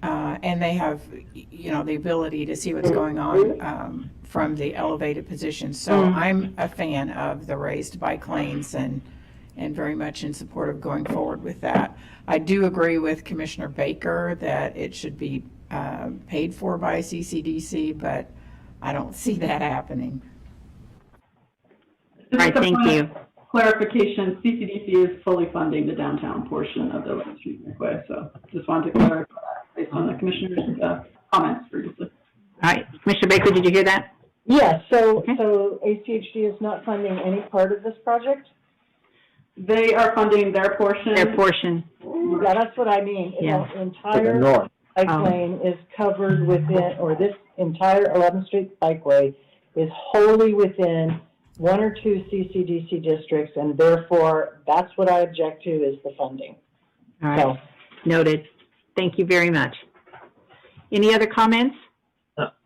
and they have, the ability to see what's going on from the elevated position. So I'm a fan of the raised bike lanes and very much in support of going forward with that. I do agree with Commissioner Baker that it should be paid for by CCDC, but I don't see that happening. All right, thank you. Clarification, CCDC is fully funding the downtown portion of the 11th Street Bikeway, so just wanted to clarify that based on the commissioner's comments previously. All right, Commissioner Baker, did you hear that? Yes, so ACHD is not funding any part of this project? They are funding their portion. Their portion. Yeah, that's what I mean. Yeah. The entire bike lane is covered within, or this entire 11th Street bikeway is wholly within 1 or 2 CCDC districts, and therefore, that's what I object to is the funding. All right, noted. Thank you very much. Any other comments?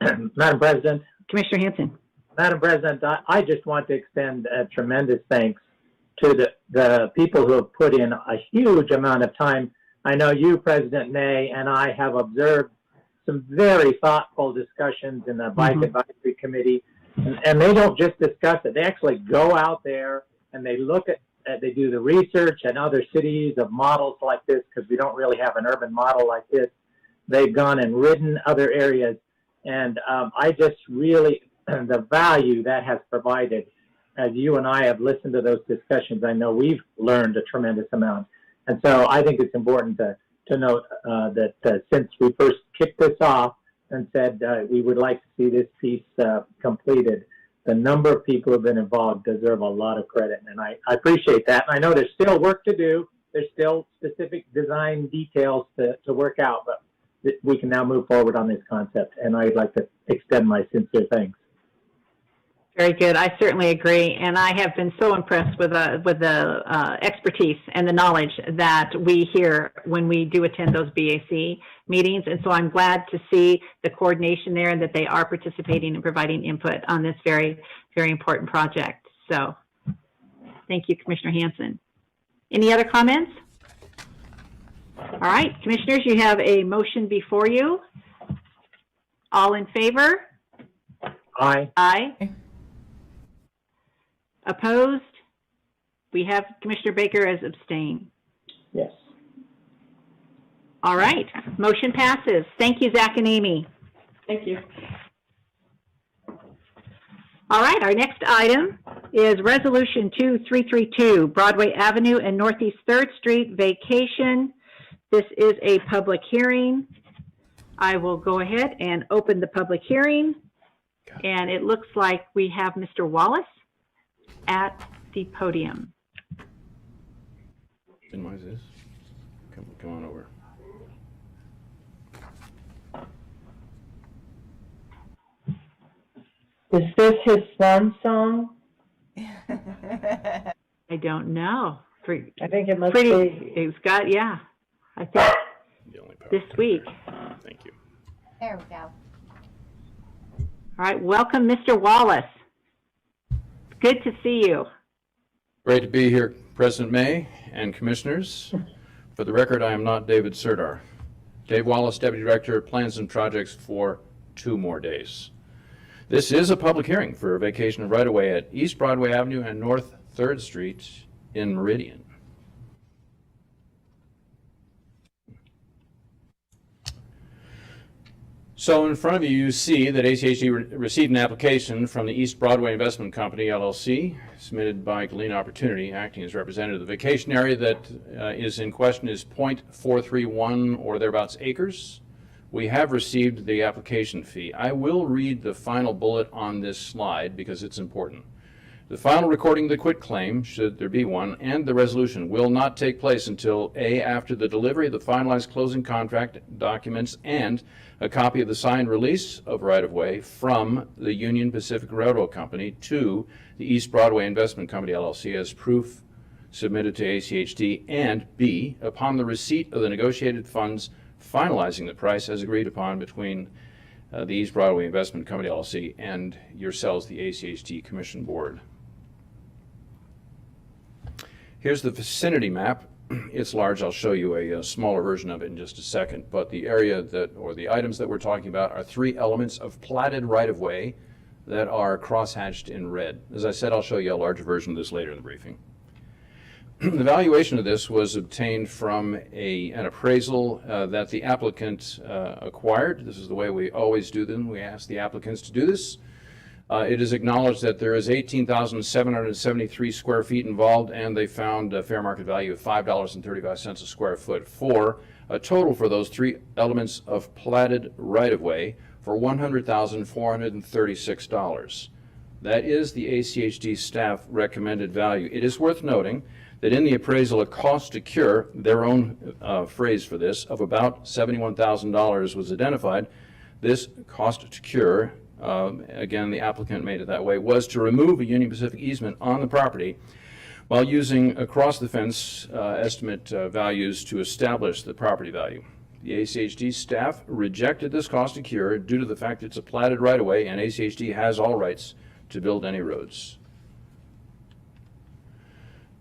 Madam President, Commissioner Hanson? Madam President, I just want to extend a tremendous thanks to the people who have put in a huge amount of time. I know you, President May, and I have observed some very thoughtful discussions in the Bike Advisory Committee, and they don't just discuss it. They actually go out there and they look at, they do the research in other cities of models like this, because we don't really have an urban model like this. They've gone and ridden other areas, and I just really, the value that has provided, as you and I have listened to those discussions, I know we've learned a tremendous amount. And so I think it's important to note that since we first kicked this off and said we would like to see this piece completed, the number of people who have been involved deserve a lot of credit. And I appreciate that. And I know there's still work to do. There's still specific design details to work out, but we can now move forward on this concept. And I'd like to extend my sincere thanks. Very good. I certainly agree, and I have been so impressed with the expertise and the knowledge that we hear when we do attend those BAC meetings. And so I'm glad to see the coordination there and that they are participating and providing input on this very, very important project. So, thank you, Commissioner Hanson. Any other comments? All right, Commissioners, you have a motion before you. All in favor? Aye. Aye. Opposed? We have Commissioner Baker as abstain. Yes. All right, motion passes. Thank you, Zach and Amy. Thank you. All right, our next item is Resolution 2332, Broadway Avenue and Northeast 3rd Street vacation. This is a public hearing. I will go ahead and open the public hearing. And it looks like we have Mr. Wallace at the podium. Come on over. Is this his swan song? I don't know. I think it must Pretty, be. it's got, yeah, I think this week. Thank you. There we go. All right, welcome, Mr. Wallace. Good to see you. Great to be here, President May and Commissioners. For the record, I am not David Serdar. Dave Wallace, Deputy Director, Plans and Projects for 2 more days. This is a public hearing for a vacation of right-of-way at East Broadway Avenue and North 3rd Street in Meridian. So in front of you, you see that ACHD received an application from the East Broadway Investment Company, LLC, submitted by Galena Opportunity, acting as representative. The vacation area that is in question is .431 or thereabouts acres. We have received the application fee. I will read the final bullet on this slide because it's important. The final recording of the quitclaim, should there be one, and the resolution will not take place until A, after the delivery of the finalized closing contract documents and a copy of the signed release of right-of-way from the Union Pacific Railroad Company to the East Broadway Investment Company, LLC, as proof submitted to ACHD, and B, upon the receipt of the negotiated funds finalizing the price as agreed upon between the East Broadway Investment Company, LLC, and yourselves, the ACHD Commission Board. Here's the vicinity map. It's large. I'll show you a smaller version of it in just a second. But the area that, or the items that we're talking about, are 3 elements of platted right-of-way that are cross-hatched in red. As I said, I'll show you a larger version of this later in the briefing. The valuation of this was obtained from an appraisal that the applicant acquired. This is the way we always do them. We ask the applicants to do this. It is acknowledged that there is 18,773 square feet involved, and they found a fair market value of $5.35 a square foot for a total for those 3 elements of platted right-of-way for $100,436. That is the ACHD staff recommended value. It is worth noting that in the appraisal, a cost to cure, their own phrase for this, of about $71,000 was identified. This cost to cure again, the applicant made it that way, was to remove a Union Pacific easement on the property while using across the fence estimate values to establish the property value. The ACHD staff rejected this cost to cure due to the fact it's a platted right-of-way and ACHD has all rights to build any roads.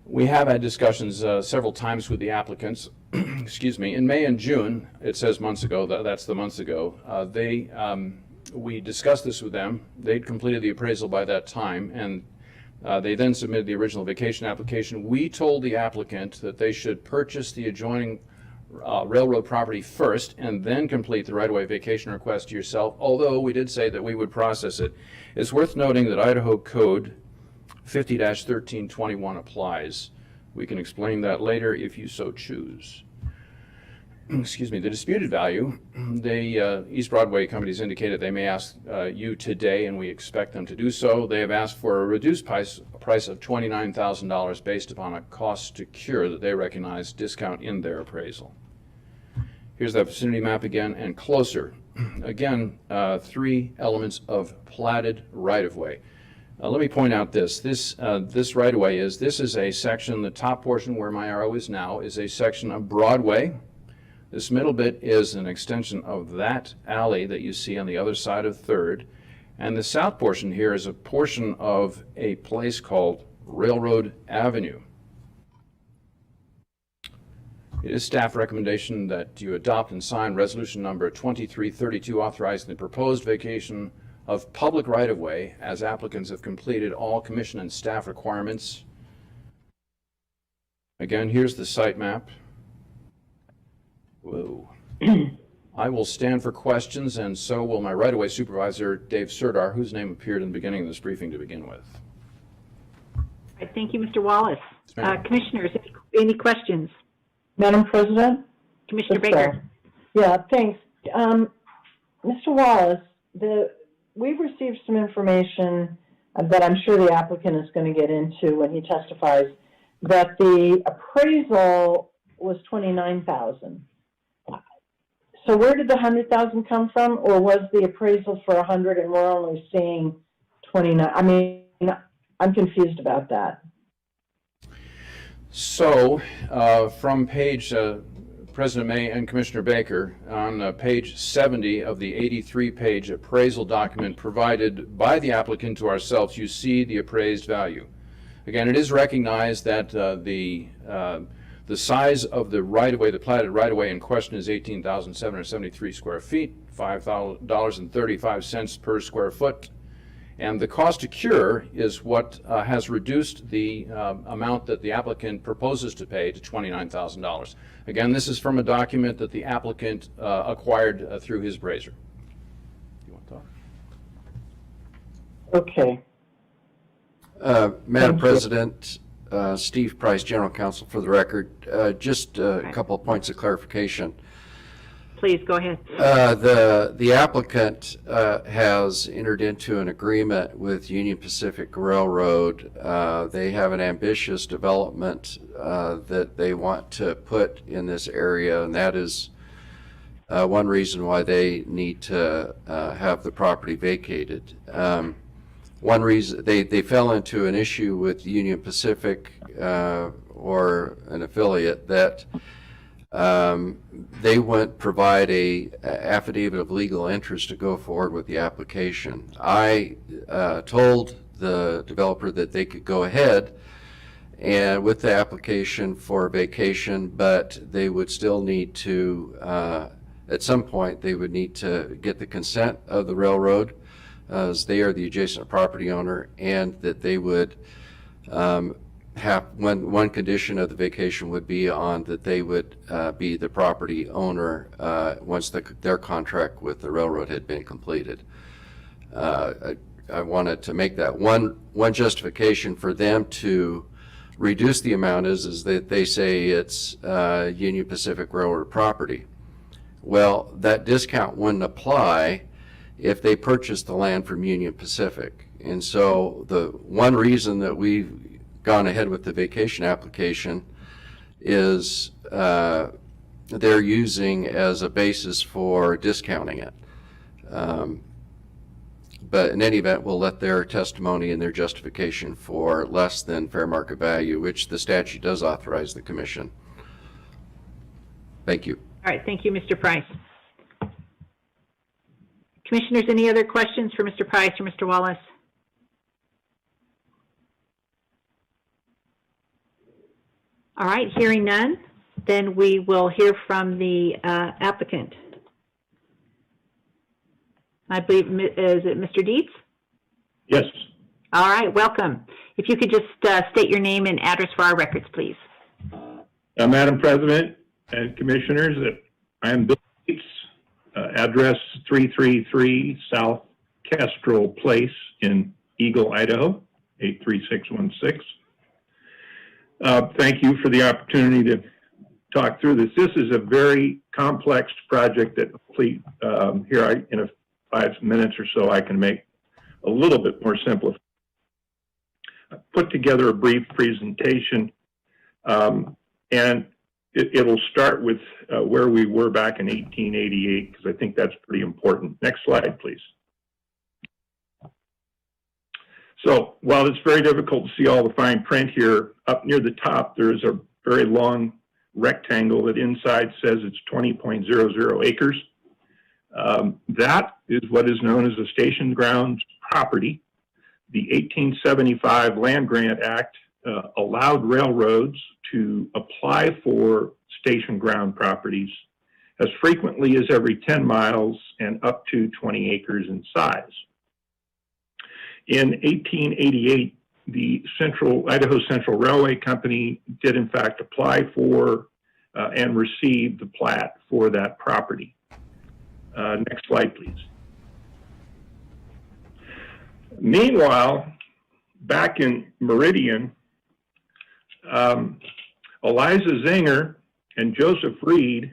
We have had discussions several times with the applicants. Excuse me. In May and June, it says months ago, that's the months ago, we discussed this with them. They'd completed the appraisal by that time, and they then submitted the original vacation application. We told the applicant that they should purchase the adjoining railroad property first and then complete the right-of-way vacation request yourself, although we did say that we would process it. It's worth noting that Idaho Code 50-1321 applies. We can explain that later if you so choose. Excuse me, the disputed value, the East Broadway companies indicated they may ask you today, and we expect them to do so. They have asked for a reduced price of $29,000 based upon a cost to cure that they recognize discount in their appraisal. Here's that vicinity map again and closer. Again, 3 elements of platted right-of-way. Let me point out this right-of-way this is a section, the top portion where my arrow is now is a section of Broadway. This middle bit is an extension of that alley that you see on the other side of 3rd. And the south portion here is a portion of a place called Railroad Avenue. It is staff recommendation that you adopt and sign resolution number 2332 authorizing the proposed vacation of public right-of-way as applicants have completed all commission and staff requirements. Again, here's the site map. Whoa. I will stand for questions, and so will my right-of-way supervisor, Dave Serdar, whose name appeared in the beginning of this briefing to begin with. All right, thank you, Mr. Wallace. Commissioners, any questions? Madam President? Commissioner Baker. Yeah, thanks. Mr. Wallace, we've received some information that I'm sure the applicant is going to get into when he testifies, that the appraisal was $29,000. So where did the $100,000 come from, or was the appraisal for $100 and we're only seeing 29? I mean, I'm confused about that. So, from page, President May and Commissioner Baker, on page 70 of the 83-page appraisal document provided by the applicant to ourselves, you see the appraised value. Again, it is recognized that the size of the right-of-way, the platted right-of-way in question is 18,773 square feet, $5.35 per square foot. And the cost to cure is what has reduced the amount that the applicant proposes to pay to $29,000. Again, this is from a document that the applicant acquired through his appraiser. You want to talk? Okay. Madam President, Steve Price, General Counsel for the record. Just a couple of points of clarification. Please, go ahead. The applicant has entered into an agreement with Union Pacific Railroad. They have an ambitious development that they want to put in this area, and that is one reason why they need to have the property vacated. One reason they fell into an issue with Union Pacific or an affiliate that they wouldn't provide a affidavit of legal interest to go forward with the application. I told the developer that they could go ahead and with the application for vacation, but they would still need to, at some point, they would need to get the consent of the railroad, as they are the adjacent property owner, and that they would have, one condition of the vacation would be on that they would be the property owner once their contract with the railroad had been completed. I wanted to make that one justification for them to reduce the amount is that they say it's Union Pacific Railroad property. Well, that discount wouldn't apply if they purchased the land from Union Pacific. And so the one reason that we've gone ahead with the vacation application is they're using as a basis for discounting it. But in any event, we'll let their testimony and their justification for less than fair market value, which the statute does authorize the commission. Thank you. All right, thank you, Mr. Price. Commissioners, any other questions for Mr. Price or Mr. Wallace? All right, hearing none, then we will hear from the applicant. I believe, is it Mr. Dietz? Yes. All right, welcome. If you could just state your name and address for our records, please. Madam President and Commissioners, I am Bill Dietz, address 333 South Kestrel Place in Eagle, Idaho, 83616. Thank you for the opportunity to talk through this. This is a very complex project that hopefully in a 5 minutes or so I can make a little bit more simplified. I put together a brief presentation, and it'll start with where we were back in 1888, because I think that's pretty important. Next slide, please. So while it's very difficult to see all the fine print here, up near the top, there is a very long rectangle that inside says it's 20.00 acres. That is what is known as a station grounds property. The 1875 Land Grant Act allowed railroads to apply for station ground properties as frequently as every 10 miles and up to 20 acres in size. In 1888, the Idaho Central Railway Company did in fact apply for and receive the plat for that property. Next slide, please. Meanwhile, back in Meridian, Eliza Zinger and Joseph Reed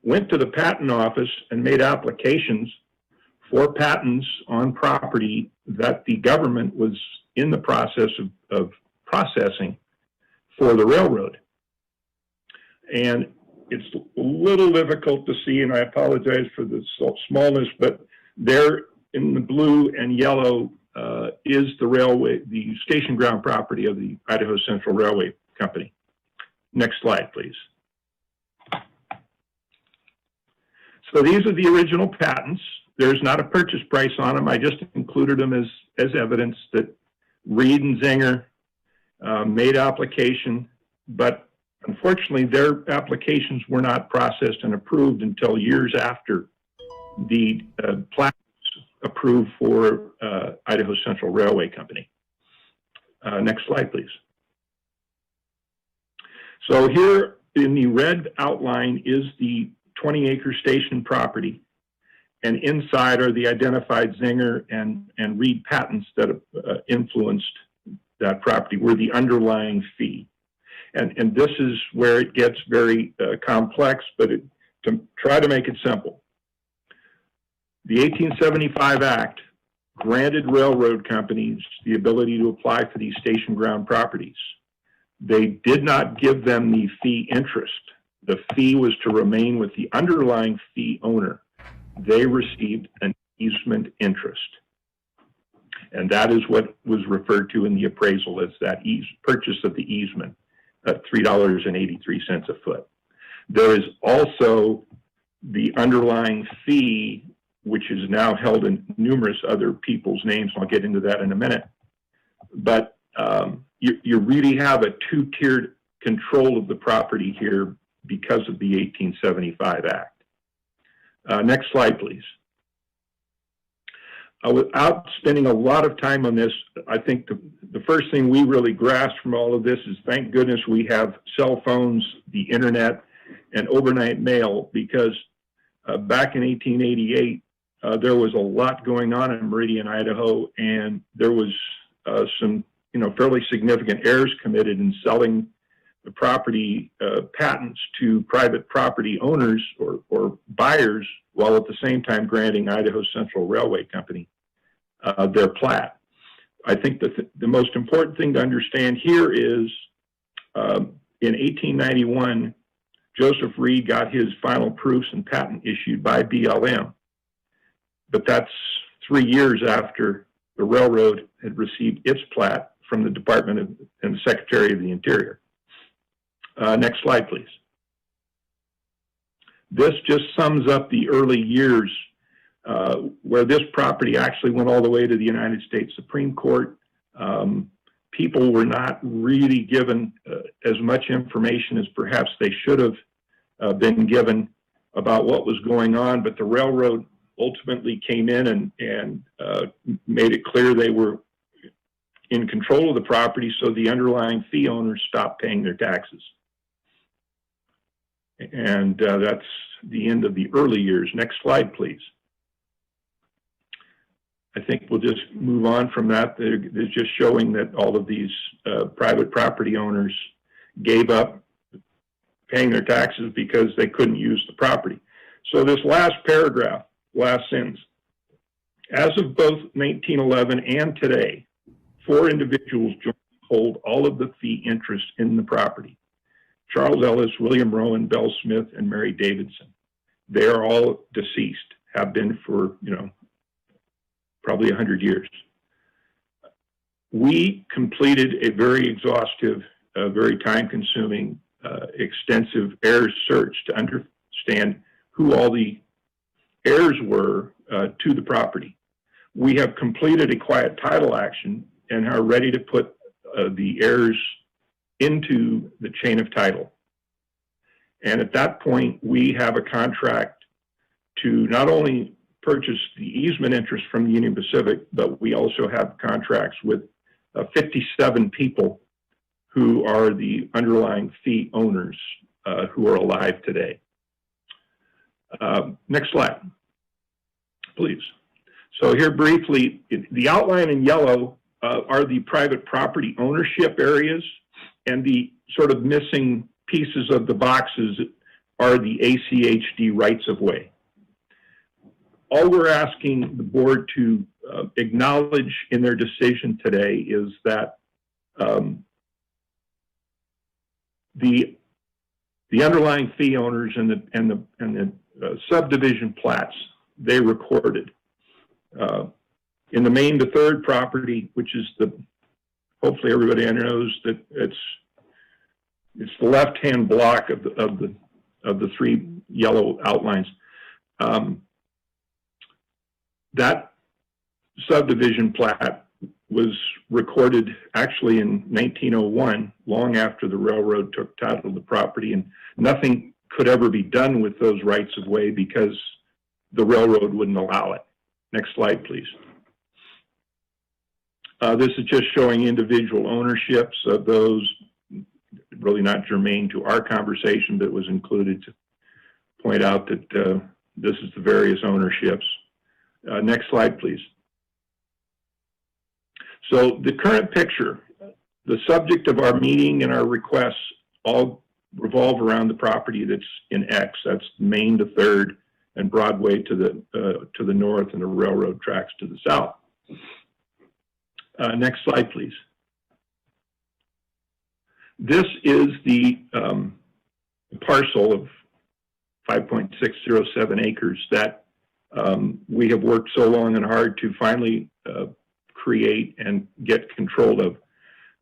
went to the patent office and made applications for patents on property that the government was in the process of processing for the railroad. And it's a little difficult to see, and I apologize for the smallness, but there in the blue and yellow is the station ground property of the Idaho Central Railway Company. Next slide, please. So these are the original patents. There's not a purchase price on them. I just included them as evidence that Reed and Zinger made application, but unfortunately their applications were not processed and approved until years after the Plat approved for Idaho Central Railway Company. Next slide, please. So here in the red outline is the 20-acre station property, and inside are the identified Zinger and Reed patents that influenced that property, were the underlying fee. And this is where it gets very complex, but to try to make it simple. The 1875 Act granted railroad companies the ability to apply for these station ground properties. They did not give them the fee interest. The fee was to remain with the underlying fee owner. They received an easement interest. And that is what was referred to in the appraisal as that purchase of the easement at $3.83 a foot. There is also the underlying fee, which is now held in numerous other people's names. I'll get into that in a minute. But you really have a two-tiered control of the property here because of the 1875 Act. Next slide, please. Without spending a lot of time on this, I think the first thing we really grasp from all of this is, thank goodness we have cell phones, the internet, and overnight mail, because back in 1888, there was a lot going on in Meridian, Idaho, and there was some fairly significant errors committed in selling the property patents to private property owners or buyers, while at the same time granting Idaho Central Railway Company their plat. I think that the most important thing to understand here is in 1891, Joseph Reed got his final proofs and patent issued by BLM. But that's 3 years after the railroad had received its plat from the Department of, and the Secretary of the Interior. Next slide, please. This just sums up the early years where this property actually went all the way to the United States Supreme Court. People were not really given as much information as perhaps they should have been given about what was going on, but the railroad ultimately came in and made it clear they were in control of the property, so the underlying fee owners stopped paying their taxes. And that's the end of the early years. Next slide, please. I think we'll just move on from that. They're just showing that all of these private property owners gave up paying their taxes because they couldn't use the property. So this last paragraph, last sentence, as of both 1911 and today, 4 individuals hold all of the fee interest in the property. Charles Ellis, William Rowan, Bell Smith, and Mary Davidson. They are all deceased, have been for, probably 100 years. We completed a very exhaustive, very time-consuming, extensive heirs search to understand who all the heirs were to the property. We have completed a quiet title action and are ready to put the heirs into the chain of title. And at that point, we have a contract to not only purchase the easement interest from Union Pacific, but we also have contracts with 57 people who are the underlying fee owners who are alive today. Next slide, please. So here briefly, the outline in yellow are the private property ownership areas, and the sort of missing pieces of the boxes are the ACHD rights of way. All we're asking the board to acknowledge in their decision today is that the underlying fee owners and the subdivision plats they recorded in the main to third property, which is hopefully everybody knows that it's the left-hand block of the 3 yellow outlines. That subdivision plat was recorded actually in 1901, long after the railroad took title of the property, and nothing could ever be done with those rights of way because the railroad wouldn't allow it. Next slide, please. This is just showing individual ownerships of those, really not germane to our conversation, but was included to point out that this is the various ownerships. Next slide, please. So the current picture, the subject of our meeting and our requests all revolve around the property that's in X. That's Main to Third and Broadway to the north and the railroad tracks to the south. Next slide, please. This is the parcel of 5.607 acres that we have worked so long and hard to finally create and get control of.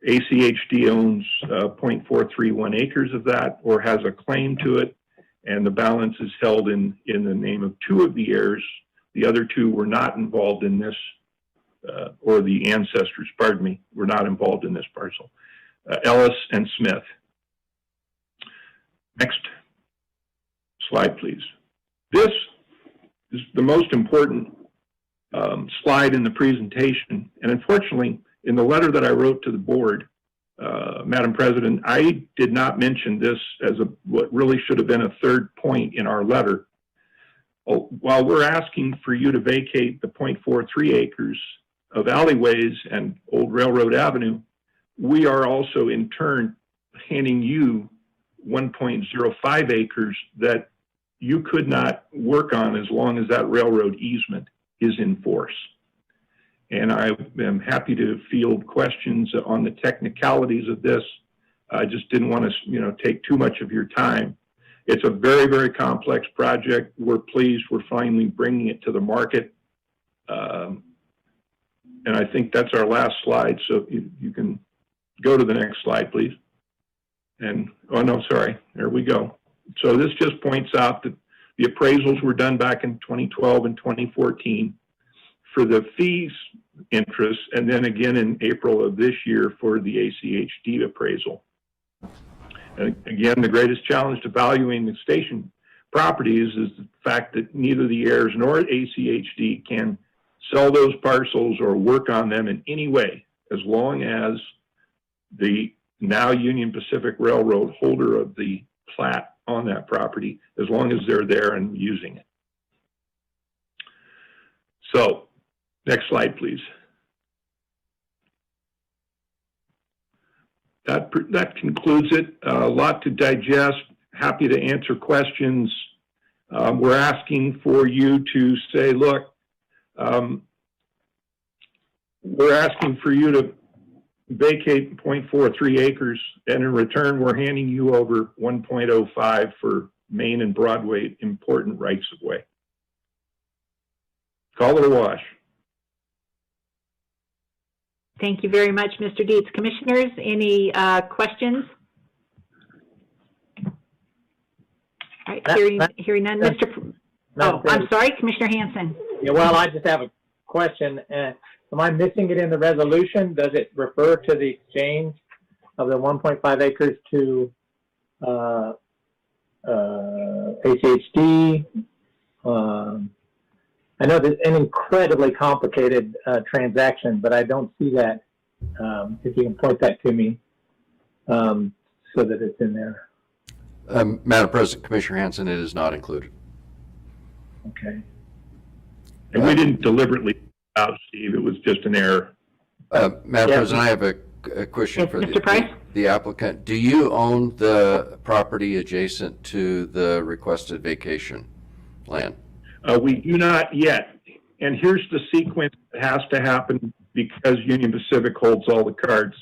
ACHD owns 0.431 acres of that, or has a claim to it, and the balance is held in the name of 2 of the heirs. The other 2 were not involved in this, or the ancestors, pardon me, were not involved in this parcel. Ellis and Smith. Next slide, please. This is the most important slide in the presentation, and unfortunately, in the letter that I wrote to the board, Madam President, I did not mention this as what really should have been a third point in our letter. While we're asking for you to vacate the 0.43 acres of alleyways and Old Railroad Avenue, we are also in turn handing you 1.05 acres that you could not work on as long as that railroad easement is in force. And I am happy to field questions on the technicalities of this. I just didn't want to, take too much of your time. It's a very, very complex project. We're pleased we're finally bringing it to the market. And I think that's our last slide, so you can go to the next slide, please. And, oh no, sorry, there we go. So this just points out that the appraisals were done back in 2012 and 2014 for the fees interest, and then again in April of this year for the ACHD appraisal. And again, the greatest challenge to valuing the station properties is the fact that neither the heirs nor ACHD can sell those parcels or work on them in any way, as long as the now Union Pacific Railroad holder of the plat on that property, as long as they're there and using it. So, next slide, please. That concludes it. A lot to digest. Happy to answer questions. We're asking for you to say, look, we're asking for you to vacate 0.43 acres, and in return, we're handing you over 1.05 for Main and Broadway important rights of way. Call it a wash. Thank you very much, Mr. Dietz. Commissioners, any questions? All right, hearing none. I'm sorry, Commissioner Hanson. Yeah, well, I just have a question. Am I missing it in the resolution? Does it refer to the exchange of the 1.5 acres to ACHD? I know there's an incredibly complicated transaction, but I don't see that. If you can point that to me so that it's in there. Madam President, Commissioner Hanson, it is not included. Okay. And we didn't deliberately out, Steve. It was just an error. Madam President, I have a question for the applicant. Do you own the property adjacent to the requested vacation land? We do not yet. And here's the sequence that has to happen because Union Pacific holds all the cards,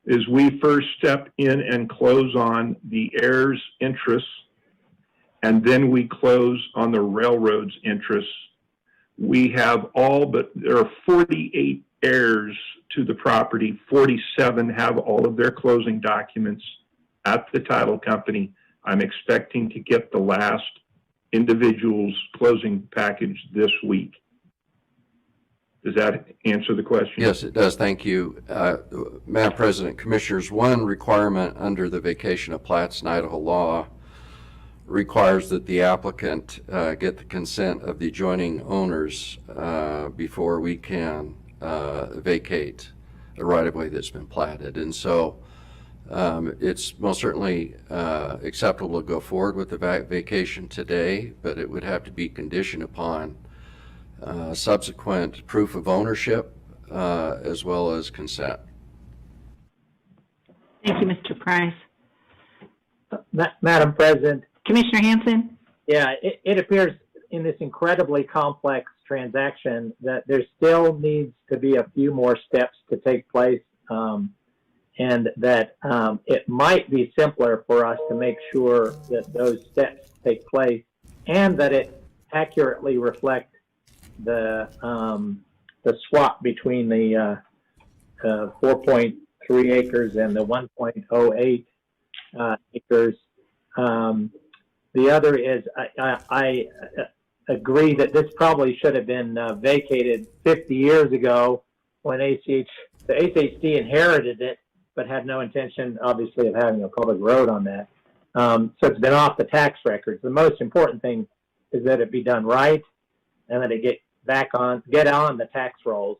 is we first step in and close on the heirs' interests, and then we close on the railroad's interests. We have there are 48 heirs to the property. 47 have all of their closing documents at the title company. I'm expecting to get the last individual's closing package this week. Does that answer the question? Yes, it does. Thank you. Madam President, Commissioners, one requirement under the vacation of plats in Idaho law requires that the applicant get the consent of the adjoining owners before we can vacate a right-of-way that's been platted. And so it's most certainly acceptable to go forward with the vacation today, but it would have to be conditioned upon subsequent proof of ownership as well as consent. Thank you, Mr. Price. Madam President. Commissioner Hanson? Yeah, it appears in this incredibly complex transaction that there still needs to be a few more steps to take place, and that it might be simpler for us to make sure that those steps take place and that it accurately reflects the swap between the 4.3 acres and the 1.08 acres. The other is I agree that this probably should have been vacated 50 years ago when the ACHD inherited it, but had no intention, obviously, of having a public road on that. So it's been off the tax records. The most important thing is that it be done right and that it get on the tax rolls,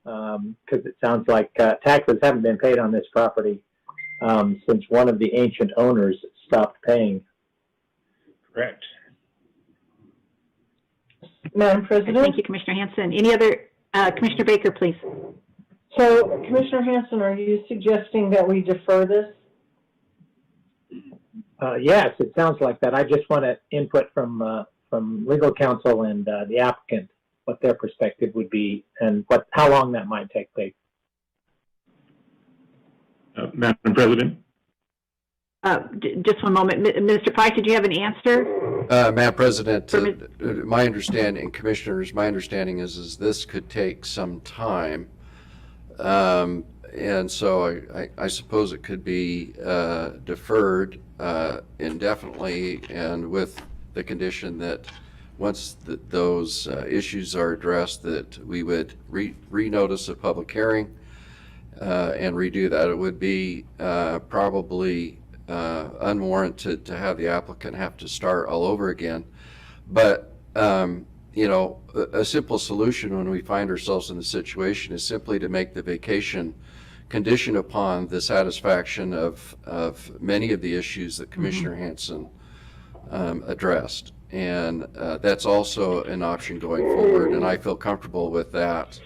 because it sounds like taxes haven't been paid on this property since one of the ancient owners stopped paying. Correct. Madam President? Thank you, Commissioner Hanson. Any other, Commissioner Baker, please. So, Commissioner Hanson, are you suggesting that we defer this? Yes, it sounds like that. I just want input from legal counsel and the applicant, what their perspective would be and how long that might take place. Madam President? Just one moment. Mr. Price, did you have an answer? Madam President, my understanding, Commissioners, my understanding is this could take some time. And so I suppose it could be deferred indefinitely, and with the condition that once those issues are addressed, that we would renotice a public hearing and redo that. It would be probably unwarranted to have the applicant have to start all over again. But, you know, a simple solution when we find ourselves in the situation is simply to make the vacation condition upon the satisfaction of many of the issues that Commissioner Hanson addressed. And that's also an option going forward, and I feel comfortable with that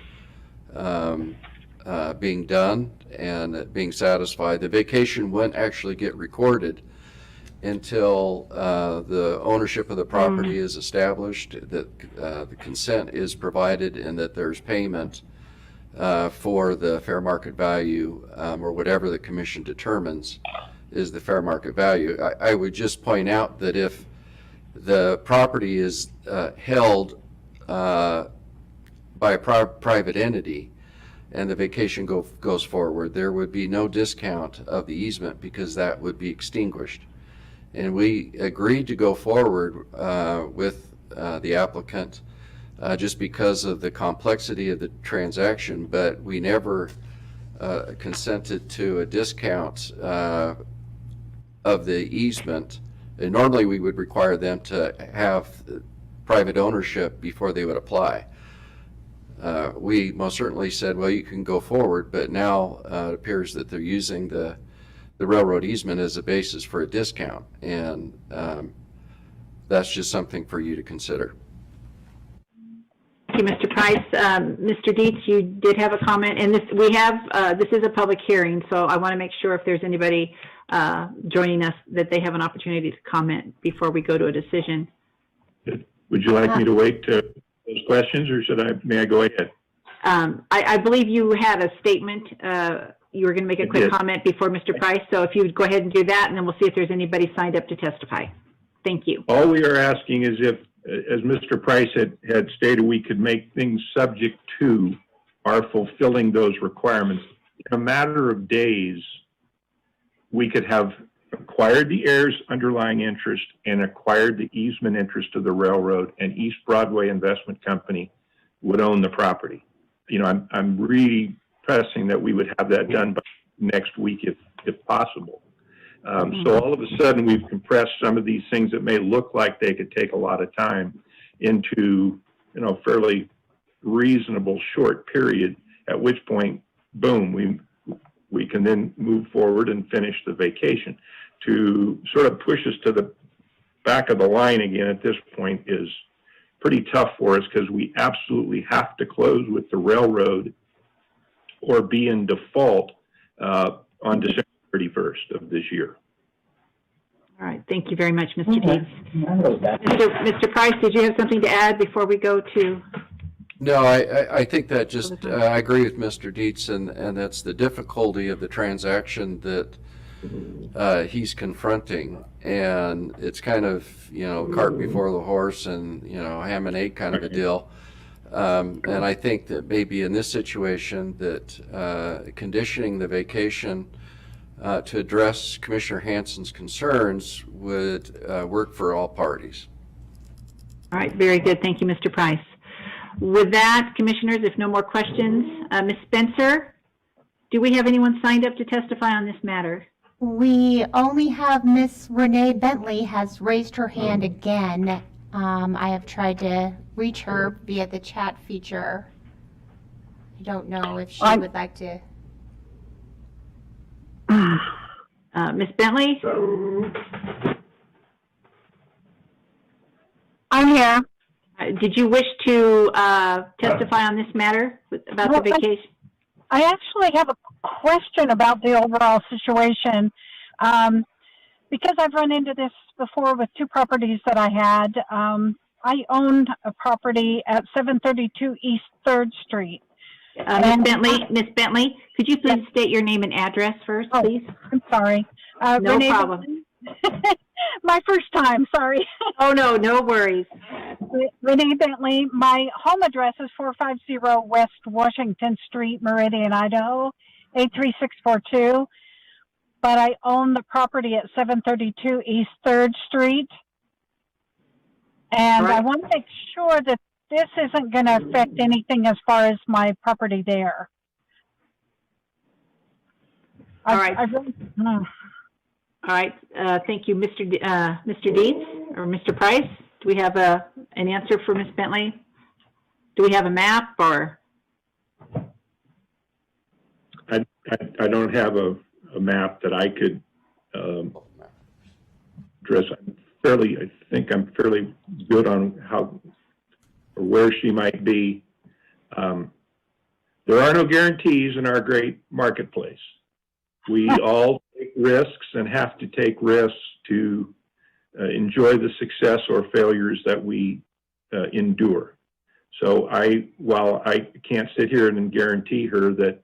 being done and being satisfied. The vacation wouldn't actually get recorded until the ownership of the property is established, that the consent is provided, and that there's payment for the fair market value, or whatever the commission determines is the fair market value. I would just point out that if the property is held by a private entity and the vacation goes forward, there would be no discount of the easement because that would be extinguished. And we agreed to go forward with the applicant just because of the complexity of the transaction, but we never consented to a discount of the easement. And normally we would require them to have private ownership before they would apply. We most certainly said, well, you can go forward, but now it appears that they're using the railroad easement as a basis for a discount, and that's just something for you to consider. Thank you, Mr. Price. Mr. Dietz, you did have a comment, and this is a public hearing, so I want to make sure if there's anybody joining us that they have an opportunity to comment before we go to a decision. Would you like me to wait to those questions, or may I go ahead? I believe you had a statement. You were going to make a quick comment before Mr. Price, so if you would go ahead and do that, and then we'll see if there's anybody signed up to testify. Thank you. All we are asking is if, as Mr. Price had stated, we could make things subject to our fulfilling those requirements. In a matter of days, we could have acquired the heirs' underlying interest and acquired the easement interest of the railroad, and East Broadway Investment Company would own the property. You know, I'm really pressing that we would have that done by next week if possible. So all of a sudden we've compressed some of these things that may look like they could take a lot of time into, you know, fairly reasonable short period, at which point, boom, we can then move forward and finish the vacation. To sort of push us to the back of the line again at this point is pretty tough for us, because we absolutely have to close with the railroad or be in default on December 31st of this year. All right. Thank you very much, Mr. Dietz. Mr. Price, did you have something to add before we go to? No, I think that just, I agree with Mr. Dietz, and that's the difficulty of the transaction that he's confronting. And it's kind of, you know, cart before the horse and, you know, ham and egg kind of a deal. And I think that maybe in this situation that conditioning the vacation to address Commissioner Hanson's concerns would work for all parties. All right, very good. Thank you, Mr. Price. With that, Commissioners, if no more questions, Ms. Spencer, do we have anyone signed up to testify on this matter? We only have Miss Renee Bentley has raised her hand again. I have tried to reach her via the chat feature. I don't know if she would like to. Ms. Bentley? I'm here. Did you wish to testify on this matter about the vacation? I actually have a question about the overall situation. Because I've run into this before with two properties that I had. I owned a property at 732 East 3rd Street. Ms. Bentley, could you please state your name and address first, please? I'm sorry. No Renee problem. My my first time, sorry. Oh, no, no worries. Renee Bentley. My home address is 450 West Washington Street, Meridian, Idaho, 83642. But I own the property at 732 East 3rd Street. And Right. I want to make sure that this isn't going to affect anything as far as my property there. All right. No. All right, thank you, Mr. Dietz or Mr. Price. Do we have an answer for Ms. Bentley? Do we have a map or? I don't have a map that I could address. I think I'm fairly good on how or where she might be. There are no guarantees in our great marketplace. We all take risks and have to take risks to enjoy the success or failures that we endure. So while I can't sit here and guarantee her that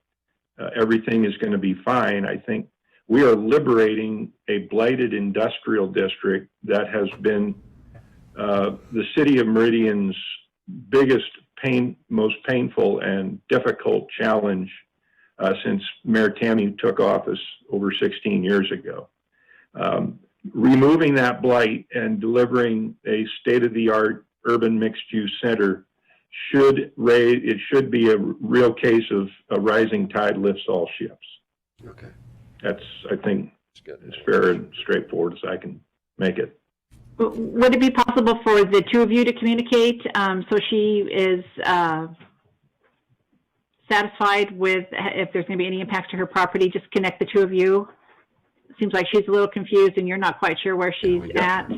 everything is going to be fine, I think we are liberating a blighted industrial district that has been the city of Meridian's biggest most painful and difficult challenge since Mayor Tammy took office over 16 years ago. Removing that blight and delivering a state-of-the-art urban mixed-use center should be a real case of a rising tide lifts all ships. Okay. That's, I think, as fair and straightforward as I can make it. Would it be possible for the two of you to communicate so she is satisfied with if there's going to be any impacts to her property? Just connect the two of you. Seems like she's a little confused and you're not quite sure where she's at.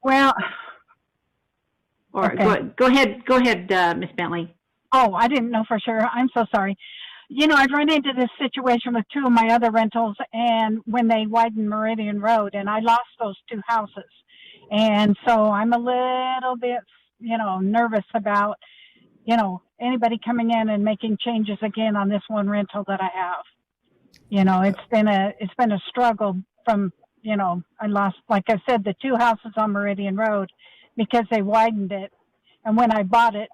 Well, or okay. Go ahead, Ms. Bentley. Oh, I didn't know for sure. I'm so sorry. You know, I've run into this situation with two of my other rentals, and when they widened Meridian Road, and I lost those two houses. And so I'm a little bit, nervous about, anybody coming in and making changes again on this one rental that I have. It's been a struggle from, I lost, like I said, the two houses on Meridian Road because they widened it. And when I bought it,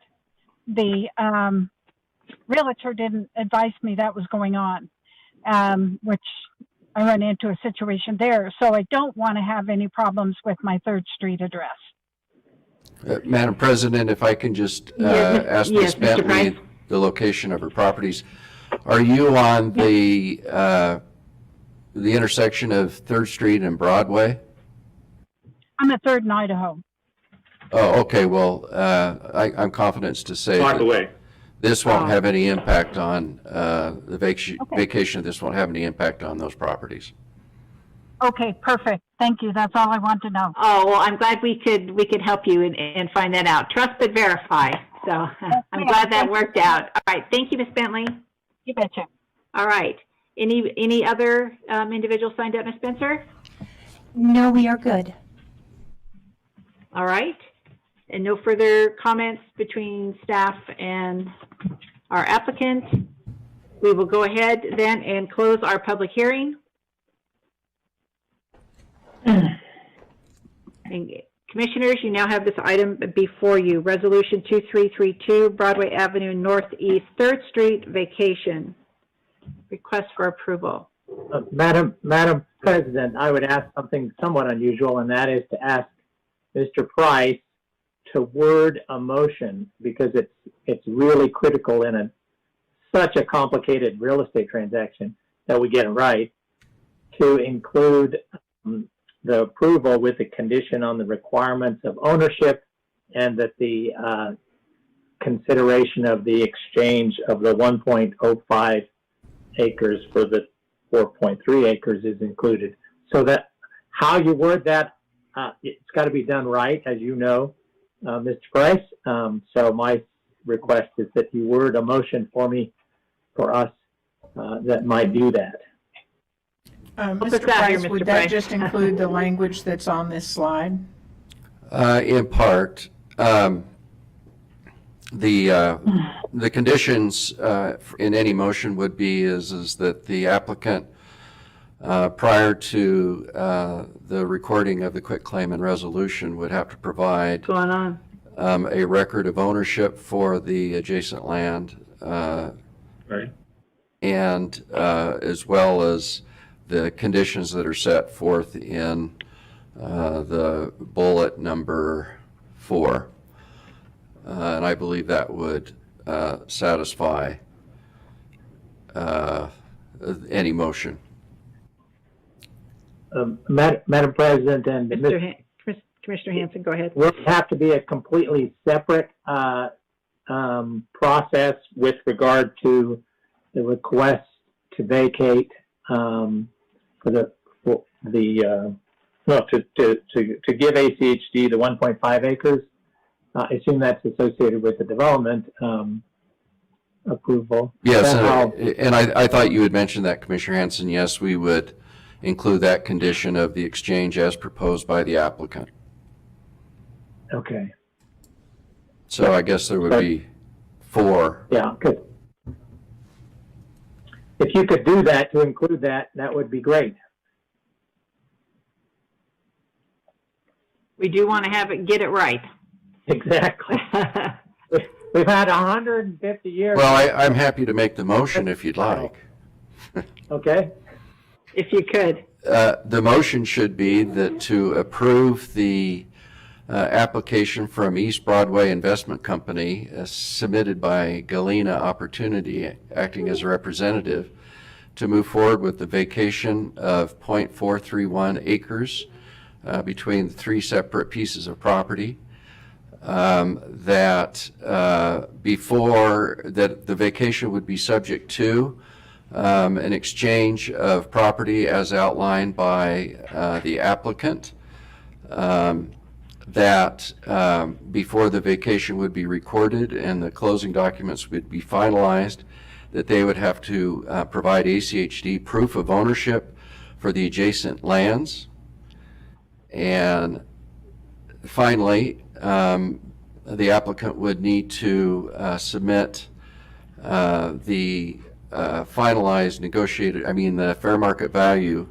the realtor didn't advise me that was going on, which I run into a situation there. So I don't want to have any problems with my 3rd Street address. Madam President, if I can just ask Ms. Bentley the location of her properties. Are you on the intersection of 3rd Street and Broadway? I'm at 3rd and Idaho. Oh, okay. Well, I'm confident to say that this won't have any impact on the vacation of this won't have any impact on those properties. Okay, perfect. Thank you. That's all I want to know. Oh, well, I'm glad we could help you and find that out. Trust but verify. So I'm glad that worked out. All right. Thank you, Ms. Bentley. You betcha. All right. Any other individuals signed up, Ms. Spencer? No, we are good. All right. And no further comments between staff and our applicant. We will go ahead then and close our public hearing. And commissioners, you now have this item before you. Resolution 2332, Broadway Avenue Northeast 3rd Street vacation. Request for approval. Madam President, I would ask something somewhat unusual, and that is to ask Mr. Price to word a motion, because it's really critical in such a complicated real estate transaction that we get it right, to include the approval with the condition on the requirements of ownership, and that the consideration of the exchange of the 1.05 acres for the 4.3 acres is included. So that how you word that, it's got to be done right, as you know, Mr. Price. So my request is that you word a motion for us that might do that. Mr. Price, would that just include the language that's on this slide? In part. The conditions in any motion would be is that the applicant prior to the recording of the quitclaim and resolution, would have to provide What's going on? a record of ownership for the adjacent land, Right. and as well as the conditions that are set forth in the bullet number 4. And I believe that would satisfy any motion. Madam President and Commissioner Hanson, go ahead. will have to be a completely separate process with regard to the request to vacate to give ACHD the 1.5 acres. I assume that's associated with the development approval. Yes, Is that how- and I thought you had mentioned that, Commissioner Hanson. Yes, we would include that condition of the exchange as proposed by the applicant. Okay. So I guess there would be 4. Yeah, good. If you could do that, to include that, that would be great. We do want to get it right. Exactly. We've had 150 years. Well, I'm happy to make the motion if you'd like. Okay. If you could. The motion should be that to approve the application from East Broadway Investment Company submitted by Galena Opportunity, acting as a representative, to move forward with the vacation of 0.431 acres between the 3 separate pieces of property. That the vacation would be subject to an exchange of property as outlined by the applicant, that before the vacation would be recorded and the closing documents would be finalized, that they would have to provide ACHD proof of ownership for the adjacent lands. And finally, the applicant would need to submit the finalized the fair market value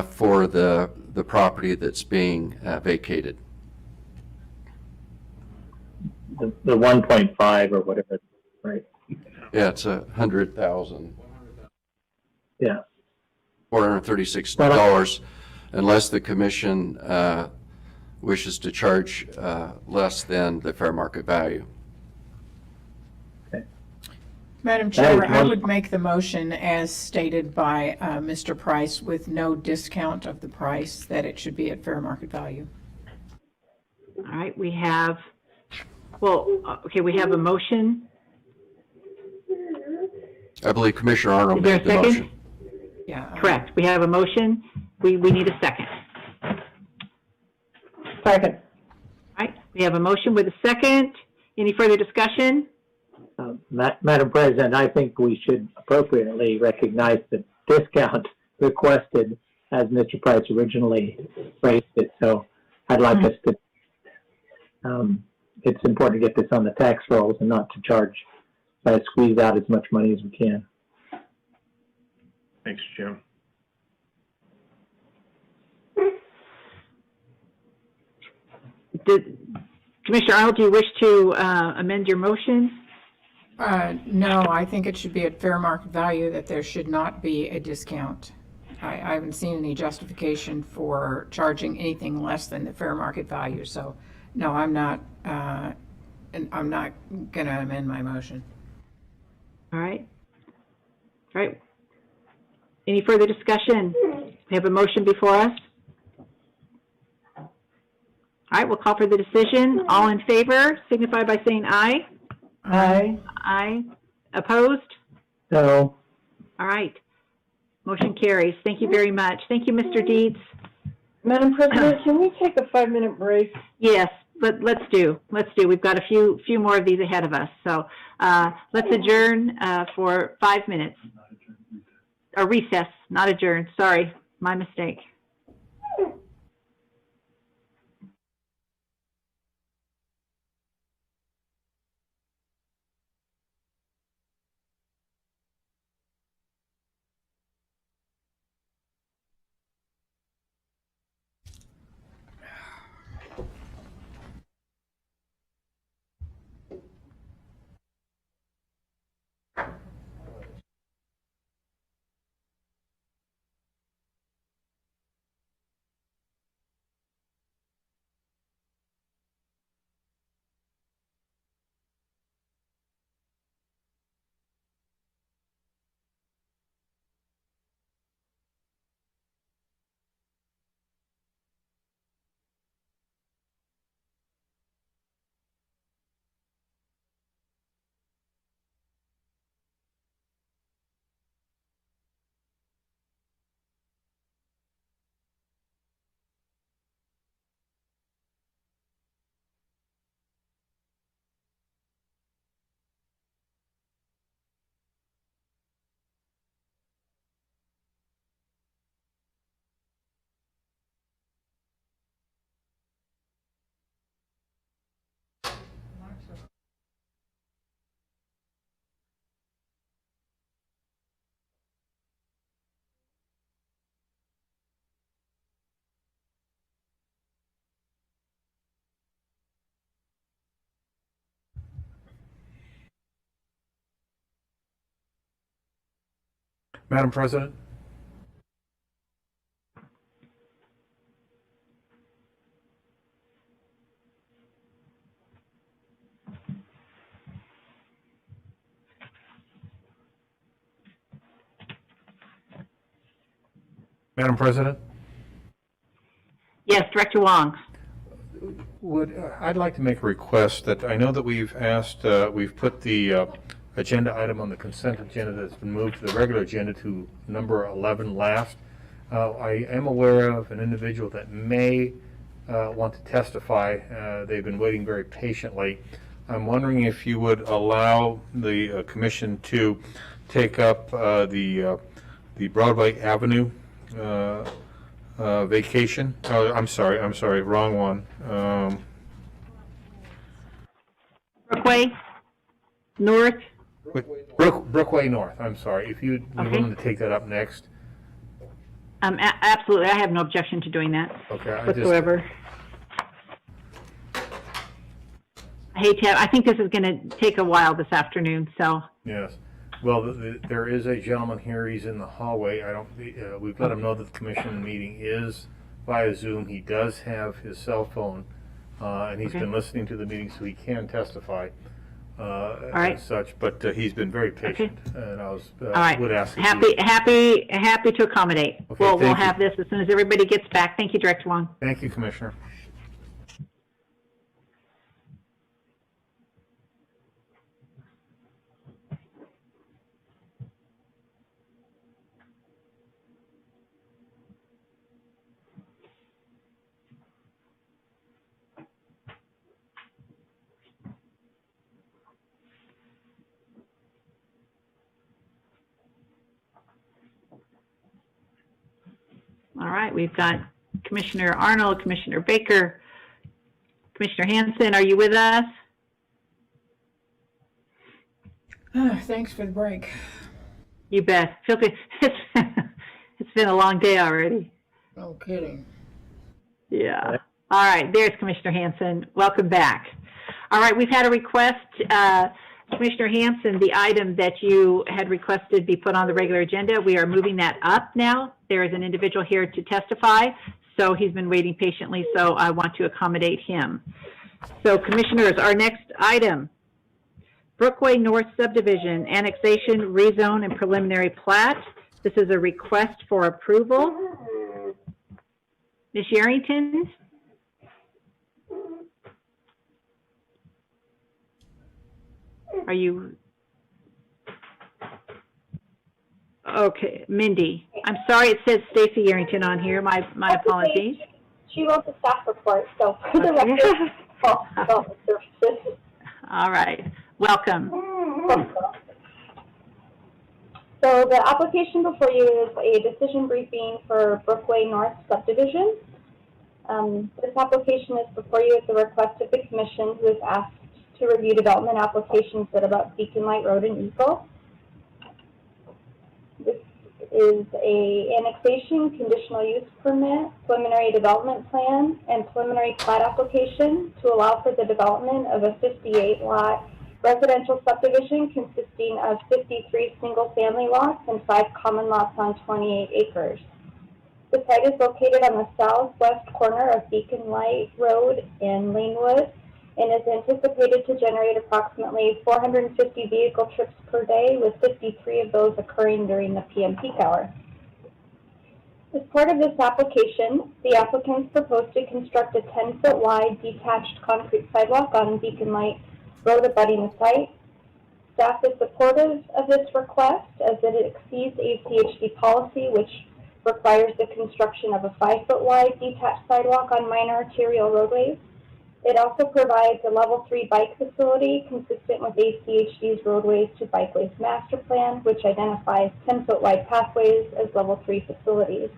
for the property that's being vacated. The 1.5 or whatever, right? Yeah, it's $100,000. Yeah. $436, unless the commission wishes to charge less than the fair market value. Madam Chair, I would make the motion as stated by Mr. Price with no discount of the price, that it should be at fair market value. All right, we have a motion. I believe Commissioner Arnold Is there made a the second? motion. Yeah. Correct. We have a motion. We need a second. Second. All right, we have a motion with a second. Any further discussion? Madam President, I think we should appropriately recognize the discount requested as Mr. Price originally raised it. So I'd like us to, it's important to get this on the tax rolls and not to squeeze out as much money as we can. Thanks, Jim. Commissioner Arnold, do you wish to amend your motion? No, I think it should be at fair market value, that there should not be a discount. I haven't seen any justification for charging anything less than the fair market value. So, no, I'm not going to amend my motion. All right. All right. Any further discussion? We have a motion before us. All right, we'll call for the decision. All in favor, signify by saying aye. Aye. Aye. Opposed? No. All right. Motion carries. Thank you very much. Thank you, Mr. Dietz. Madam President, can we take a 5-minute break? Yes, but let's do. We've got a few more of these ahead of us. So let's adjourn for 5 minutes. Or recess, not adjourn. Sorry, my mistake. Madam President? Madam President? Yes, Director Wong. I'd like to make a request that I know that we've asked, we've put the agenda item on the consent agenda that's been moved to the regular agenda to number 11 last. I am aware of an individual that may want to testify. They've been waiting very patiently. I'm wondering if you would allow the commission to take up the Broadway Avenue vacation. Oh, I'm sorry, wrong one. Brookway North. Brookway North, I'm sorry. If you'd be willing to take that up next. Absolutely, I have no objection to doing that whatsoever. I hate to have, I think this is going to take a while this afternoon, so. Yes. Well, there is a gentleman here. He's in the hallway. We've let him know that the commission meeting is via Zoom. He does have his cell phone, and he's been listening to the meeting, so he can testify as such. But he's been very patient, and I would ask. Happy to accommodate. Okay, We'll have this as soon as everybody gets back. Thank you, Director Wong. Thank you, Commissioner. All right, we've got Commissioner Arnold, Commissioner Baker, Commissioner Hanson. Are you with us? Thanks for the break. You bet. It's been a long day already. No kidding. Yeah. All right, there's Commissioner Hanson. Welcome back. All right, we've had a request. Commissioner Hanson, the item that you had requested be put on the regular agenda, we are moving that up now. There is an individual here to testify, so he's been waiting patiently, so I want to accommodate him. So, Commissioners, our next item, Brookway North Subdivision, Annexation, Rezone, and Preliminary Plat. This is a request for approval. Ms. Yarrington? Are you? Okay, Mindy. I'm sorry, it says Stacy Yarrington on here. My apologies. She wrote the staff report, so for the record, all right, welcome. So the application before you is a decision briefing for Brookway North Subdivision. This application is before you at the request of the Commission, who has asked to review development applications that abut Beacon Light Road in Eagle. This is a annexation, conditional use permit, preliminary development plan, and preliminary plat application to allow for the development of a 58-lot residential subdivision consisting of 53 single-family lots and 5 common lots on 28 acres. The site is located on the southwest corner of Beacon Light Road in Lanewood, and is anticipated to generate approximately 450 vehicle trips per day, with 53 of those occurring during the PM peak hour. As part of this application, the applicants propose to construct a 10-foot wide detached concrete sidewalk on Beacon Light Road abutting the site. Staff is supportive of this request as it exceeds ACHD policy, which requires the construction of a 5-foot wide detached sidewalk on minor arterial roadways. It also provides a level 3 bike facility consistent with ACHD's Roadways to Bikeways Master Plan, which identifies 10-foot wide pathways as level 3 facilities.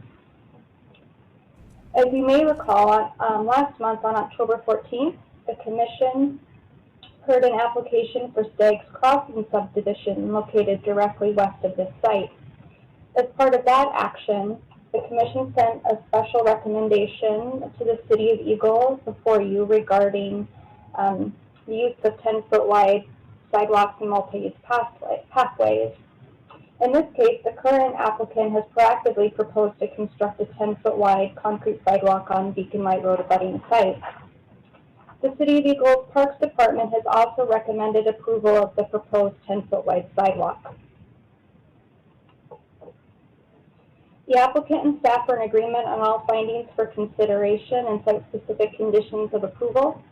As you may recall, last month on October 14th, the Commission heard an application for Staggs Crossing subdivision located directly west of this site. As part of that action, the Commission sent a special recommendation to the City of Eagle before you regarding the use of 10-foot wide sidewalks and multi-use pathways. In this case, the current applicant has proactively proposed to construct a 10-foot wide concrete sidewalk on Beacon Light Road abutting the site. The City of Eagles Parks Department has also recommended approval of the proposed 10-foot wide sidewalk. The applicant and staff are in agreement on all findings for consideration and site-specific conditions of approval.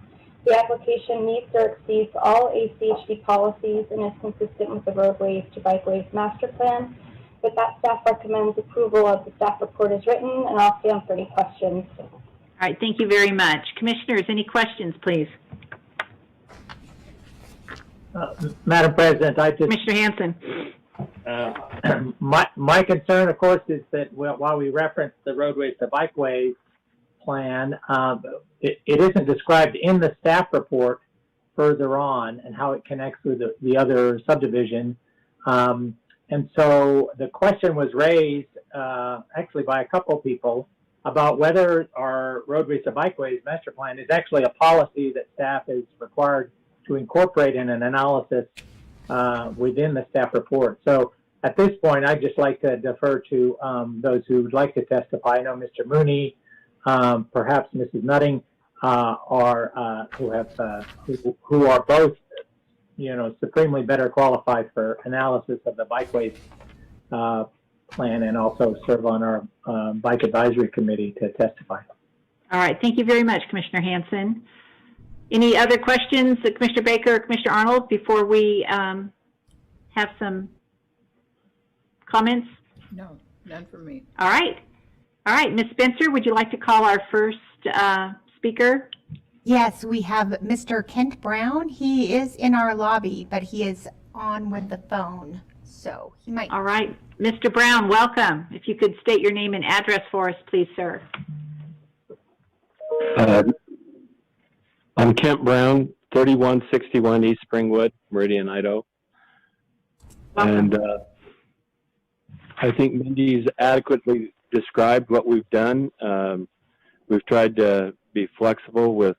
The application meets or exceeds all ACHD policies and is consistent with the Roadways to Bikeways Master Plan. With that, staff recommends approval of the staff report as written, and I'll stand for any questions. All right, thank you very much. Commissioners, any questions, please? Madam President, Commissioner Hansen. My concern, of course, is that while we reference the Roadways to Bikeways plan, it isn't described in the staff report further on and how it connects with the other subdivision. And so the question was raised actually by a couple people about whether our Roadways to Bikeways master plan is actually a policy that staff is required to incorporate in an analysis within the staff report. So at this point, I'd just like to defer to those who would like to testify. I know Mr. Mooney, perhaps Mrs. Nutting, who are both, supremely better qualified for analysis of the bikeways plan and also serve on our bike advisory committee to testify. All right, thank you very much, Commissioner Hansen. Any other questions, Commissioner Baker or Commissioner Arnold, before we have some comments? No, none from me. All right. All right, Ms. Spencer, would you like to call our first speaker? Yes, we have Mr. Kent Brown. He is in our lobby, but he is on with the phone, so he might. All right, Mr. Brown, welcome. If you could state your name and address for us, please, sir. I'm Kent Brown, 3161 East Springwood, Meridian, Idaho. Welcome. And I think Mindy's adequately described what we've done. We've tried to be flexible with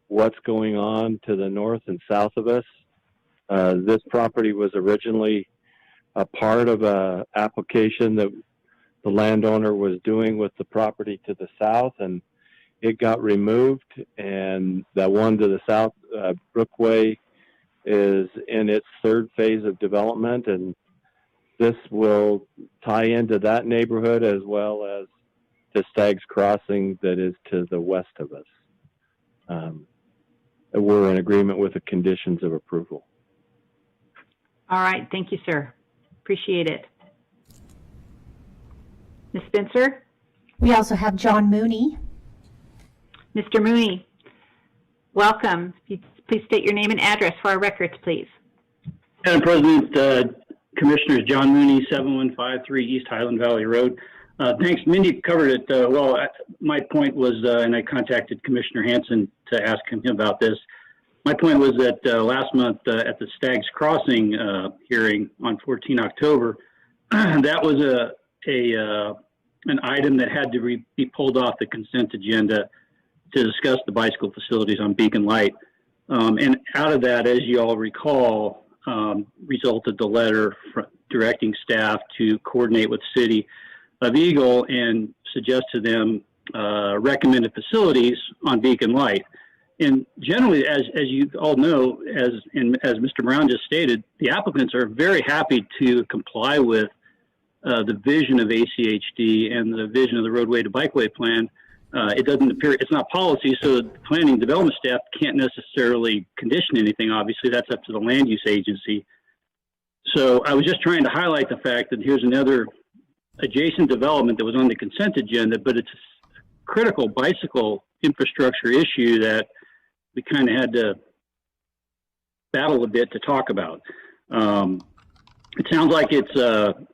what's going on to the north and south of us. This property was originally a part of an application that the landowner was doing with the property to the south, and it got removed, and that one to the south, Brookway, is in its third phase of development, and this will tie into that neighborhood as well as the Stag's Crossing that is to the west of us. We're in agreement with the conditions of approval. All right, thank you, sir. Appreciate it. Ms. Spencer? We also have John Mooney. Mr. Mooney, welcome. If you please state your name and address for our records, please. Madam President, Commissioners, John Mooney, 7153 East Highland Valley Road. Thanks, Mindy covered it well. My point was, and I contacted Commissioner Hansen to ask him about this. My point was that last month at the Stag's Crossing hearing on 14 October, that was an item that had to be pulled off the consent agenda to discuss the bicycle facilities on Beacon Light. And out of that, as you all recall, resulted the letter directing staff to coordinate with City of Eagle and suggest to them recommended facilities on Beacon Light. And generally, as you all know, as Mr. Brown just stated, the applicants are very happy to comply with the vision of ACHD and the vision of the roadway to bikeway plan. It doesn't appear, it's not policy, so the planning development staff can't necessarily condition anything. Obviously, that's up to the land use agency. So I was just trying to highlight the fact that here's another adjacent development that was on the consent agenda, but it's a critical bicycle infrastructure issue that we kind of had to battle a bit to talk about. It sounds like it's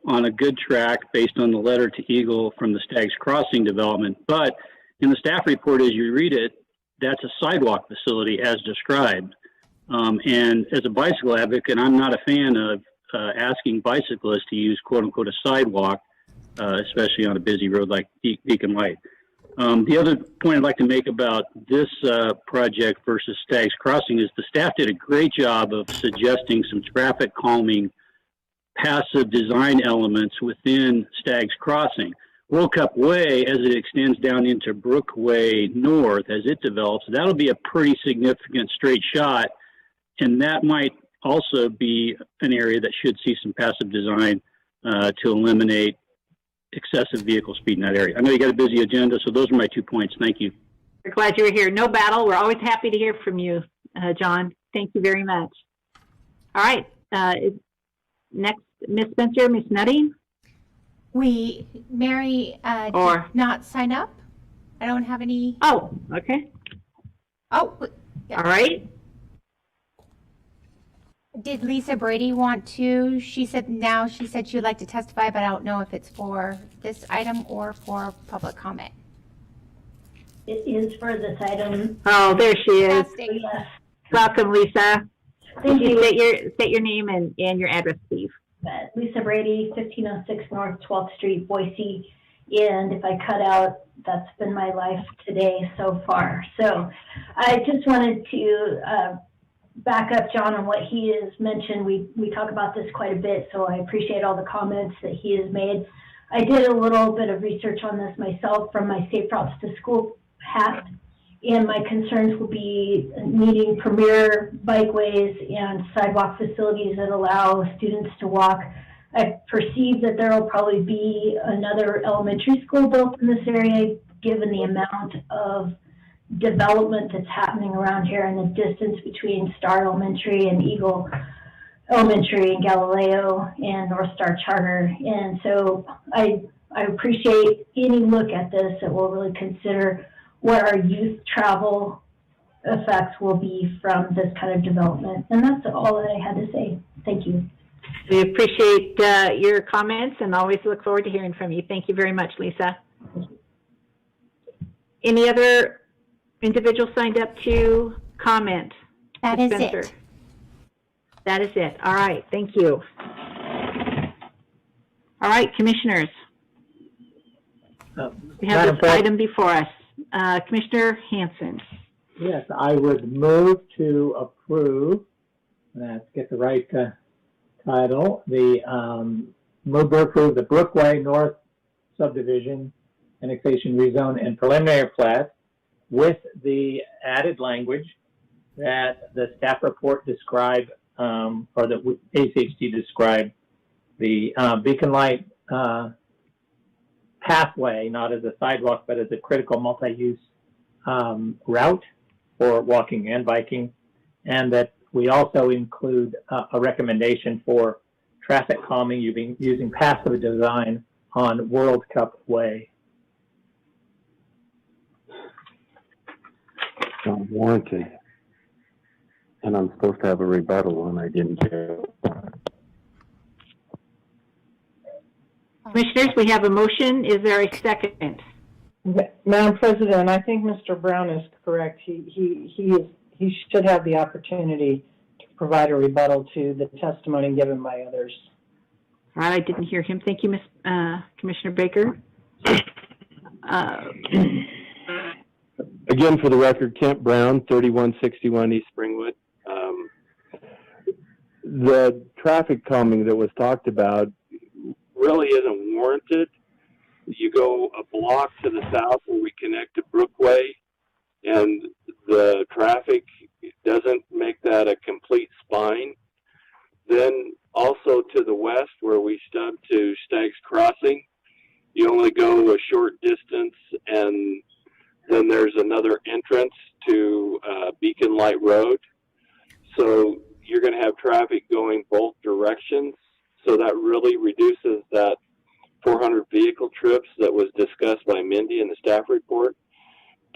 on a good track based on the letter to Eagle from the Stag's Crossing development, but in the staff report, as you read it, that's a sidewalk facility as described. And as a bicycle advocate, I'm not a fan of asking bicyclists to use quote unquote a sidewalk, especially on a busy road like Beacon Light. The other point I'd like to make about this project versus Stag's Crossing is the staff did a great job of suggesting some traffic calming passive design elements within Stag's Crossing. World Cup Way, as it extends down into Brookway North, as it develops, that'll be a pretty significant straight shot, and that might also be an area that should see some passive design to eliminate excessive vehicle speed in that area. I know you got a busy agenda, so those are my 2 points. Thank you. We're glad you were here. No battle. We're always happy to hear from you, John. Thank you very much. All right. Next, Ms. Spencer, Ms. Nutty. Mary did not sign up. I don't have any. Oh, okay. Oh, yeah. All right. Did Lisa Brady want to? She said she would like to testify, but I don't know if it's for this item or for public comment. It is for this item. Oh, there she is. Yes. Welcome, Lisa. Thank you. State your name and your address, please. Lisa Brady, 1506 North 12th Street, Boise. And if I cut out, that's been my life today so far. So I just wanted to back up John on what he has mentioned. We talk about this quite a bit, so I appreciate all the comments that he has made. I did a little bit of research on this myself from my Safe Routes to School hat, and my concerns will be needing premier bikeways and sidewalk facilities that allow students to walk. I perceive that there will probably be another elementary school built in this area, given the amount of development that's happening around here and the distance between Star Elementary and Eagle Elementary and Galileo and North Star Charter. And so I appreciate any look at this that will really consider what our youth travel effects will be from this kind of development. And that's all that I had to say. Thank you. We appreciate your comments and always look forward to hearing from you. Thank you very much, Lisa. Any other individuals signed up to comment? That is it. That is it. All right. Thank you. All right, commissioners. We have this item before us. Commissioner Hanson. Yes, I would move to approve, let's get the right title, move to approve the Brookway North Subdivision, Annexation, Rezone, and Preliminary Plat with the added language that the staff report described, or that ACHD described, the beacon light pathway, not as a sidewalk, but as a critical multi-use route for walking and biking, and that we also include a recommendation for traffic calming using passive design on World Cup Way. Not warranted. And I'm supposed to have a rebuttal and I didn't get it. Commissioners, we have a motion. Is there a second? Madam President, I think Mr. Brown is correct. He should have the opportunity to provide a rebuttal to the testimony given by others. All right, I didn't hear him. Thank you, Commissioner Baker. Again, for the record, Kent Brown, 3161 East Springwood. The traffic calming that was talked about really isn't warranted. You go a block to the south where we connect to Brookway, and the traffic doesn't make that a complete spine. Then also to the west where we stub to Stag's Crossing, you only go a short distance, and then there's another entrance to Beacon Light Road. So you're going to have traffic going both directions. So that really reduces that 400 vehicle trips that was discussed by Mindy in the staff report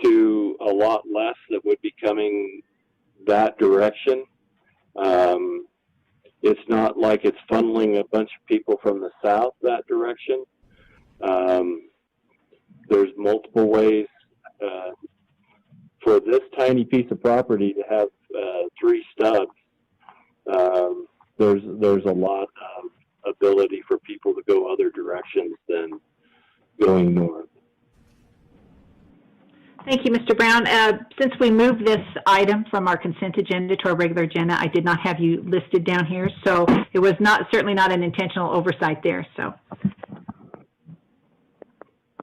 to a lot less that would be coming that direction. It's not like it's funneling a bunch of people from the south that direction. There's multiple ways for this tiny piece of property to have 3 stubs. There's a lot of ability for people to go other directions than going north. Thank you, Mr. Brown. Since we moved this item from our consent agenda to our regular agenda, I did not have you listed down here, so it was certainly not an intentional oversight there. So,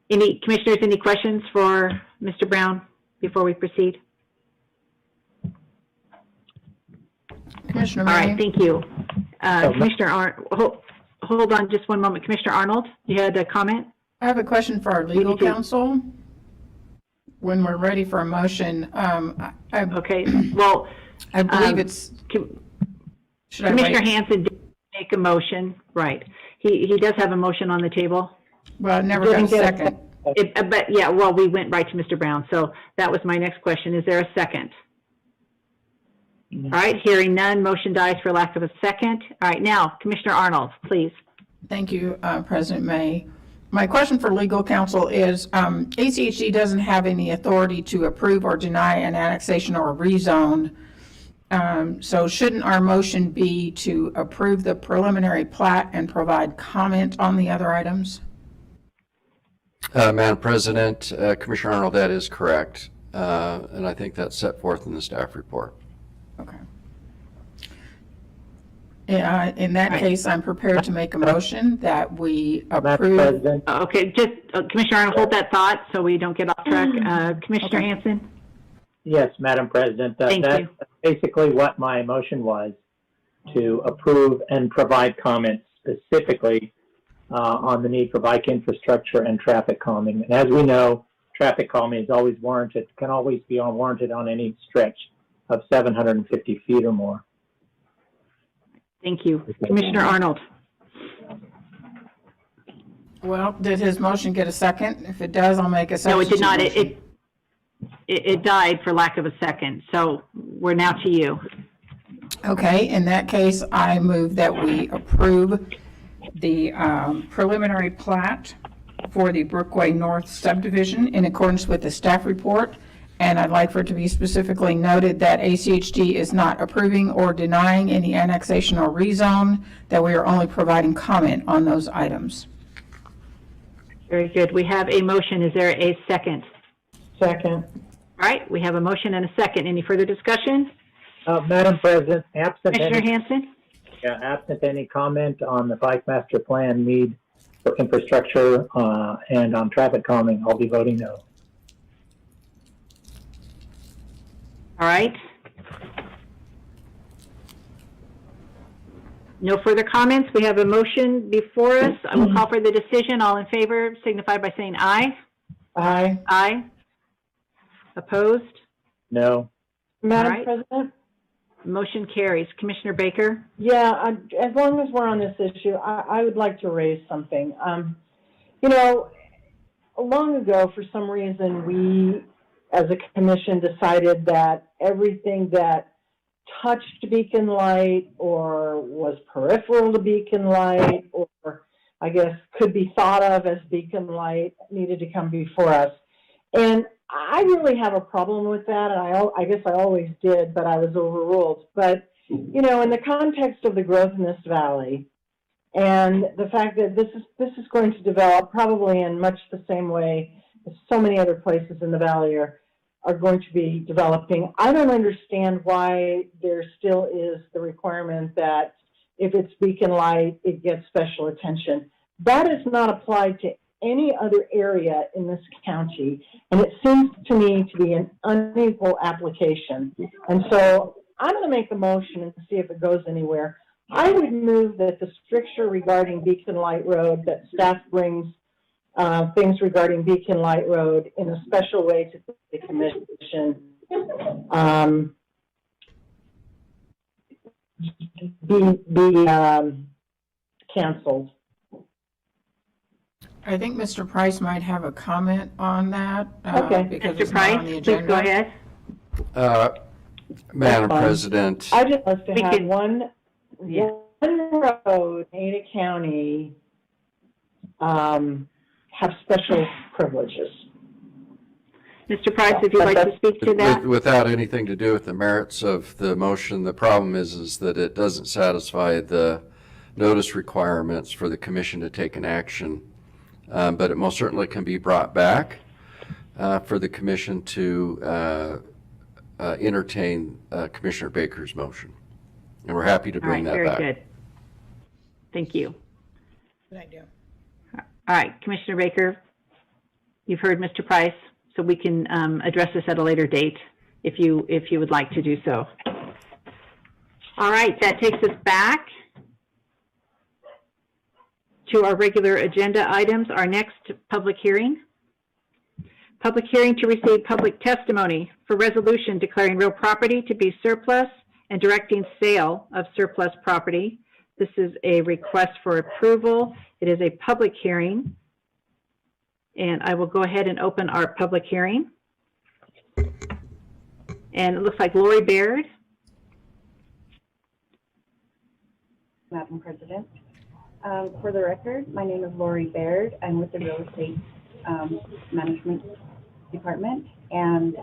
commissioners, any questions for Mr. Brown before we proceed? Commissioner All May. right, thank you. Commissioner Arnold, hold on just one moment. Commissioner Arnold, you had a comment? I have a question for our legal counsel. When we're ready for a motion, okay, well, I believe it's, should I wait? Commissioner Hanson did make a motion, right. He does have a motion on the table. Well, I never got a second. But yeah, well, we went right to Mr. Brown, so that was my next question. Is there a second? All right, hearing none, motion dies for lack of a second. All right, now, Commissioner Arnold, please. Thank you, President May. My question for legal counsel is, ACHD doesn't have any authority to approve or deny an annexation or a rezone. So shouldn't our motion be to approve the preliminary plat and provide comment on the other items? Madam President, Commissioner Arnold, that is correct. And I think that's set forth in the staff report. Okay. In that case, I'm prepared to make a motion that we approve. Okay, just Commissioner Arnold, hold that thought so we don't get off track. Commissioner Hanson? Yes, Madam President. Thank That's you. basically what my motion was, to approve and provide comments specifically on the need for bike infrastructure and traffic calming. And as we know, traffic calming is always warranted, can always be warranted on any stretch of 750 feet or more. Thank you. Commissioner Arnold? Well, did his motion get a second? If it does, I'll make a second. No, it did not. It died for lack of a second. So we're now to you. Okay, in that case, I move that we approve the preliminary plat for the Brookway North subdivision in accordance with the staff report. And I'd like for it to be specifically noted that ACHD is not approving or denying any annexation or rezone, that we are only providing comment on those items. Very good. We have a motion. Is there a second? Second. All right, we have a motion and a second. Any further discussion? Madam President, Commissioner Hanson? absent any comment on the bike master plan need for infrastructure and on traffic calming, I'll be voting no. All right. No further comments. We have a motion before us. I will call for the decision. All in favor signify by saying aye. Aye. Aye. Opposed? No. Madam All right. President? Motion carries. Commissioner Baker? Yeah, as long as we're on this issue, I would like to raise something. You know, long ago, for some reason, we, as a commission, decided that everything that touched Beacon Light or was peripheral to Beacon Light or I guess could be thought of as Beacon Light needed to come before us. And I really have a problem with that, and I guess I always did, but I was overruled. But, you know, in the context of the growth in this valley and the fact that this is going to develop probably in much the same way as so many other places in the valley are going to be developing, I don't understand why there still is the requirement that if it's Beacon Light, it gets special attention. That is not applied to any other area in this county, and it seems to me to be an unequal application. And so I'm going to make a motion and see if it goes anywhere. I would move that the stricture regarding Beacon Light Road, that staff brings things regarding Beacon Light Road in a special way to the commission be canceled. I think Mr. Price might have a comment on that. Okay. Because Mr. it's not on Price, the please agenda. go ahead. Madam President, I just like to have one road in Ada County have special privileges. Mr. Price, if you'd like to speak to that. without anything to do with the merits of the motion, the problem is that it doesn't satisfy the notice requirements for the commission to take an action. But it most certainly can be brought back. for the commission to entertain Commissioner Baker's motion. And we're happy to bring that very back. good. Thank you. Good idea. All right, Commissioner Baker, you've heard Mr. Price, so we can address this at a later date if you would like to do so. All right, that takes us back to our regular agenda items. Our next public hearing. Public hearing to receive public testimony for resolution declaring real property to be surplus and directing sale of surplus property. This is a request for approval. It is a public hearing. And I will go ahead and open our public hearing. And it looks like Lori Baird. Madam President. For the record, my name is Lori Baird. I'm with the Real Estate Management Department. And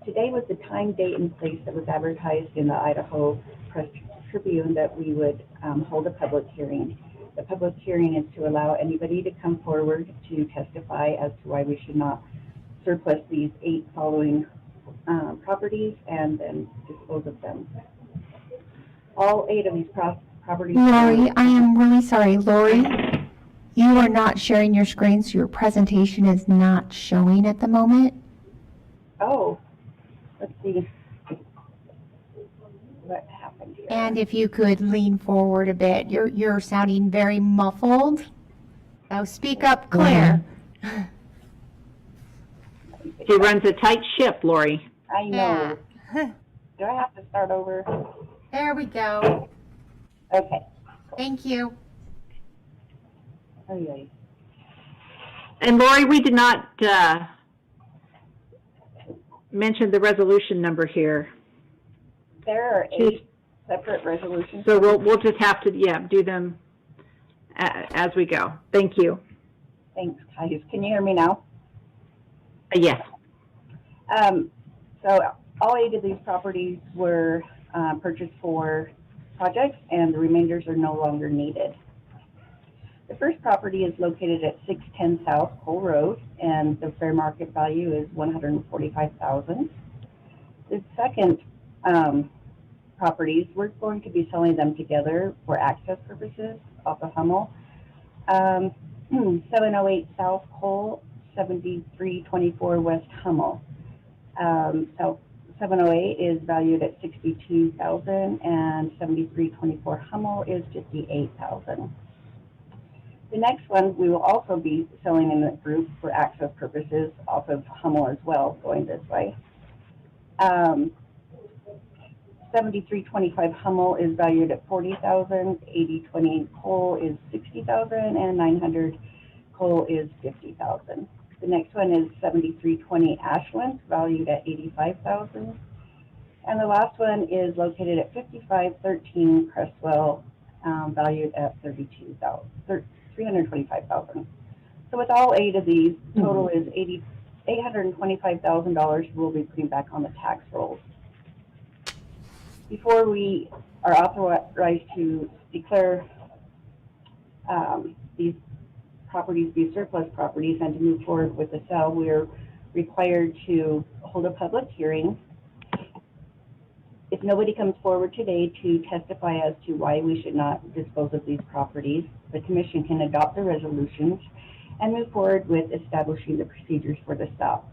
today was the time, date, and place that was advertised in the Idaho Press Tribune that we would hold a public hearing. The public hearing is to allow anybody to come forward to testify as to why we should not surplus these 8 following properties and then dispose of them. All 8 of these properties. Lori, I am really sorry. Lori, you are not sharing your screen, so your presentation is not showing at the moment. Oh, let's see what happened here. And if you could lean forward a bit, you're sounding very muffled. So speak up clear. She runs a tight ship, Lori. I know. Yeah. Do I have to start over? There we go. Okay. Thank you. Okay. And Lori, we did not mention the resolution number here. There are 8 separate resolutions. So we'll just have to, do them as we go. Thank you. Thanks, Kais. Can you hear me now? Yes. So all 8 of these properties were purchased for projects, and the remainders are no longer needed. The first property is located at 610 South Cole Road, and the fair market value is $145,000. The second properties, we're going to be selling them together for access purposes off of Hummel. 708 South Cole, 7324 West Hummel. So 708 is valued at $62,000 and 7324 Hummel is $58,000. The next one we will also be selling in the group for access purposes off of Hummel as well, going this way. 7325 Hummel is valued at $40,000, 8020 Cole is $60,000, and 900 Cole is $50,000. The next one is 7320 Ashland, valued at $85,000. And the last one is located at 5513 Crestwell, valued at $325,000. So with all 8 of these, total is $825,000 we'll be putting back on the tax rolls. Before we are authorized to declare these properties be surplus properties and to move forward with the sale, we're required to hold a public hearing. If nobody comes forward today to testify as to why we should not dispose of these properties, the commission can adopt the resolutions and move forward with establishing the procedures for the sale.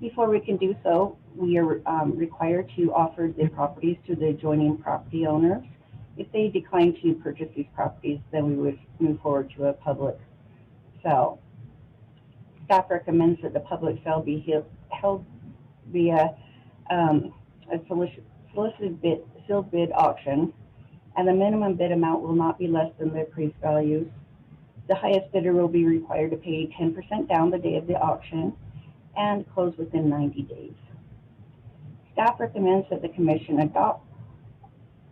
Before we can do so, we are required to offer the properties to the adjoining property owners. If they decline to purchase these properties, then we would move forward to a public sale. Staff recommends that the public sale be held via a solicited bid, sealed bid auction, and the minimum bid amount will not be less than the appraised values. The highest bidder will be required to pay 10% down the day of the auction and close within 90 days. Staff recommends that the commission adopt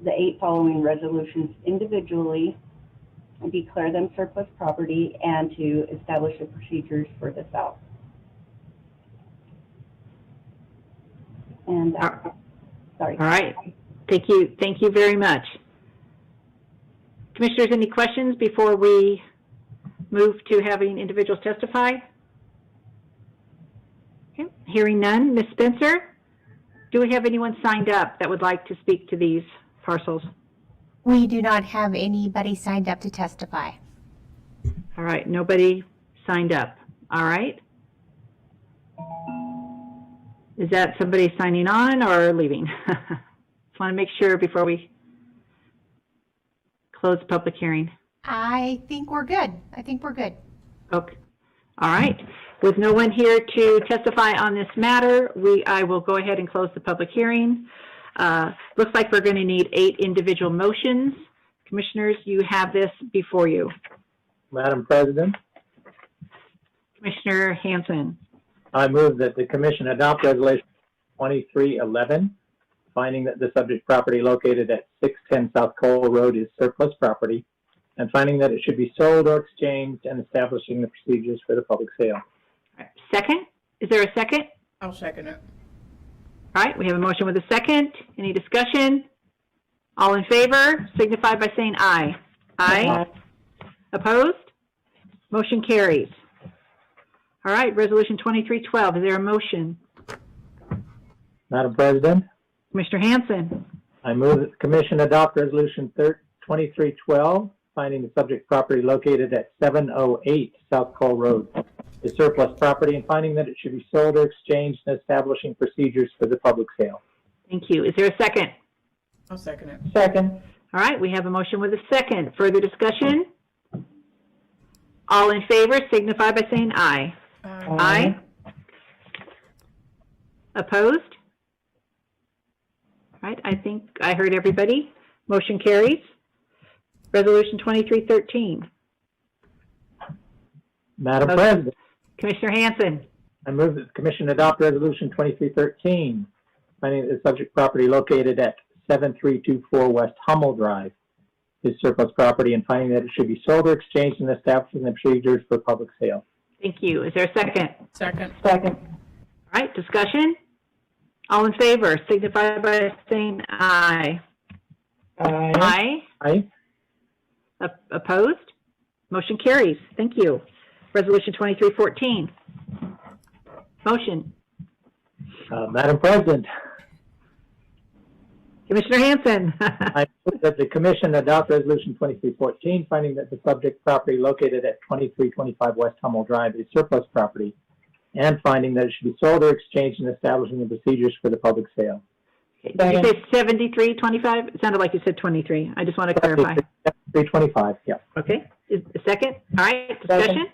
the 8 following resolutions individually and declare them surplus property and to establish the procedures for the sale. And sorry. All right. Thank you. Thank you very much. Commissioners, any questions before we move to having individuals testify? Okay. Hearing none. Ms. Spencer, do we have anyone signed up that would like to speak to these parcels? We do not have anybody signed up to testify. All right, nobody signed up. All right. Is that somebody signing on or leaving? Just want to make sure before we close the public hearing. I think we're good. I think we're good. Okay. All right. With no one here to testify on this matter, I will go ahead and close the public hearing. Looks like we're going to need 8 individual motions. Commissioners, you have this before you. Madam President, Commissioner Hanson. I move that the Commission adopt Resolution 2311, finding that the subject property located at 610 South Cole Road is surplus property, and finding that it should be sold or exchanged, and establishing the procedures for the public sale. Second? Is there a second? I'll second it. All right, we have a motion with a second. Any discussion? All in favor, signify by saying aye. Aye. Opposed? Motion carries. All right, Resolution 2312, is there a motion? Madam President, Commissioner Hanson. I move that the Commission adopt Resolution 2312, finding the subject property located at 708 South Cole Road is surplus property, and finding that it should be sold or exchanged, and establishing procedures for the public sale. Thank you. Is there a second? I'll second it. Second. All right, we have a motion with a second. Further discussion? All in favor, signify by saying aye. Aye. Opposed? All right, I think I heard everybody. Motion carries. Resolution 2313. Madam President, Commissioner Hanson. I move that the Commission adopt Resolution 2313, finding that the subject property located at 7324 West Hummel Drive is surplus property, and finding that it should be sold or exchanged, and establishing the procedures for public sale. Thank you. Is there a second? Second. Second. All right, discussion? All in favor, signify by saying aye. Aye. Aye. Aye. Opposed? Motion carries. Thank you. Resolution 2314. Motion. Madam President, Commissioner Hanson. I move that the Commission adopt Resolution 2314, finding that the subject property located at 2325 West Hummel Drive is surplus property, and finding that it should be sold or exchanged, and establishing the procedures for the public sale. Did you say 7325? It sounded like you said 23. I just want to clarify. 325, yeah. Okay. Is a second? All right. Discussion?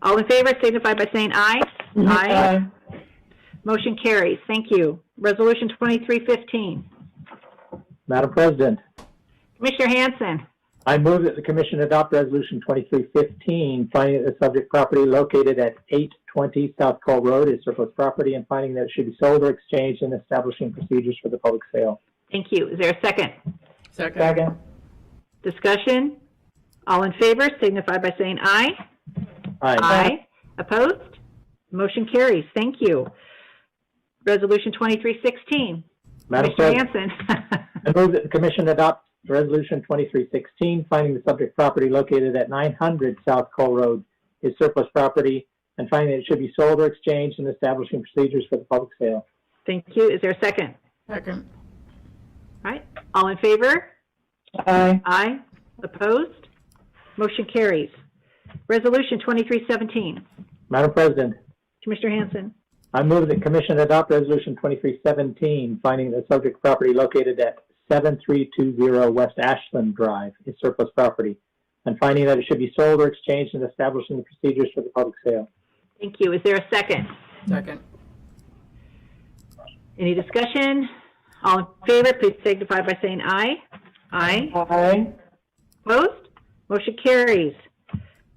All in favor, signify by saying aye. Aye. Motion carries. Thank you. Resolution 2315. Madam President, Commissioner Hanson. I move that the Commission adopt Resolution 2315, finding that the subject property located at 820 South Cole Road is surplus property, and finding that it should be sold or exchanged, and establishing procedures for the public sale. Thank you. Is there a second? Second. Second. Discussion? All in favor, signify by saying aye. Aye. Aye. Opposed? Motion carries. Thank you. Resolution 2316. Madam Commissioner President, Hanson. I move that the Commission adopt Resolution 2316, finding the subject property located at 900 South Cole Road is surplus property, and finding that it should be sold or exchanged, and establishing procedures for the public sale. Thank you. Is there a second? Second. All right. All in favor? Aye. Aye. Opposed? Motion carries. Resolution 2317. Madam President, Commissioner Hanson. I move that Commission adopt Resolution 2317, finding the subject property located at 7320 West Ashland Drive is surplus property, and finding that it should be sold or exchanged, and establishing the procedures for the public sale. Thank you. Is there a second? Second. Any discussion? All in favor, please signify by saying aye. Aye. Aye. Opposed? Motion carries.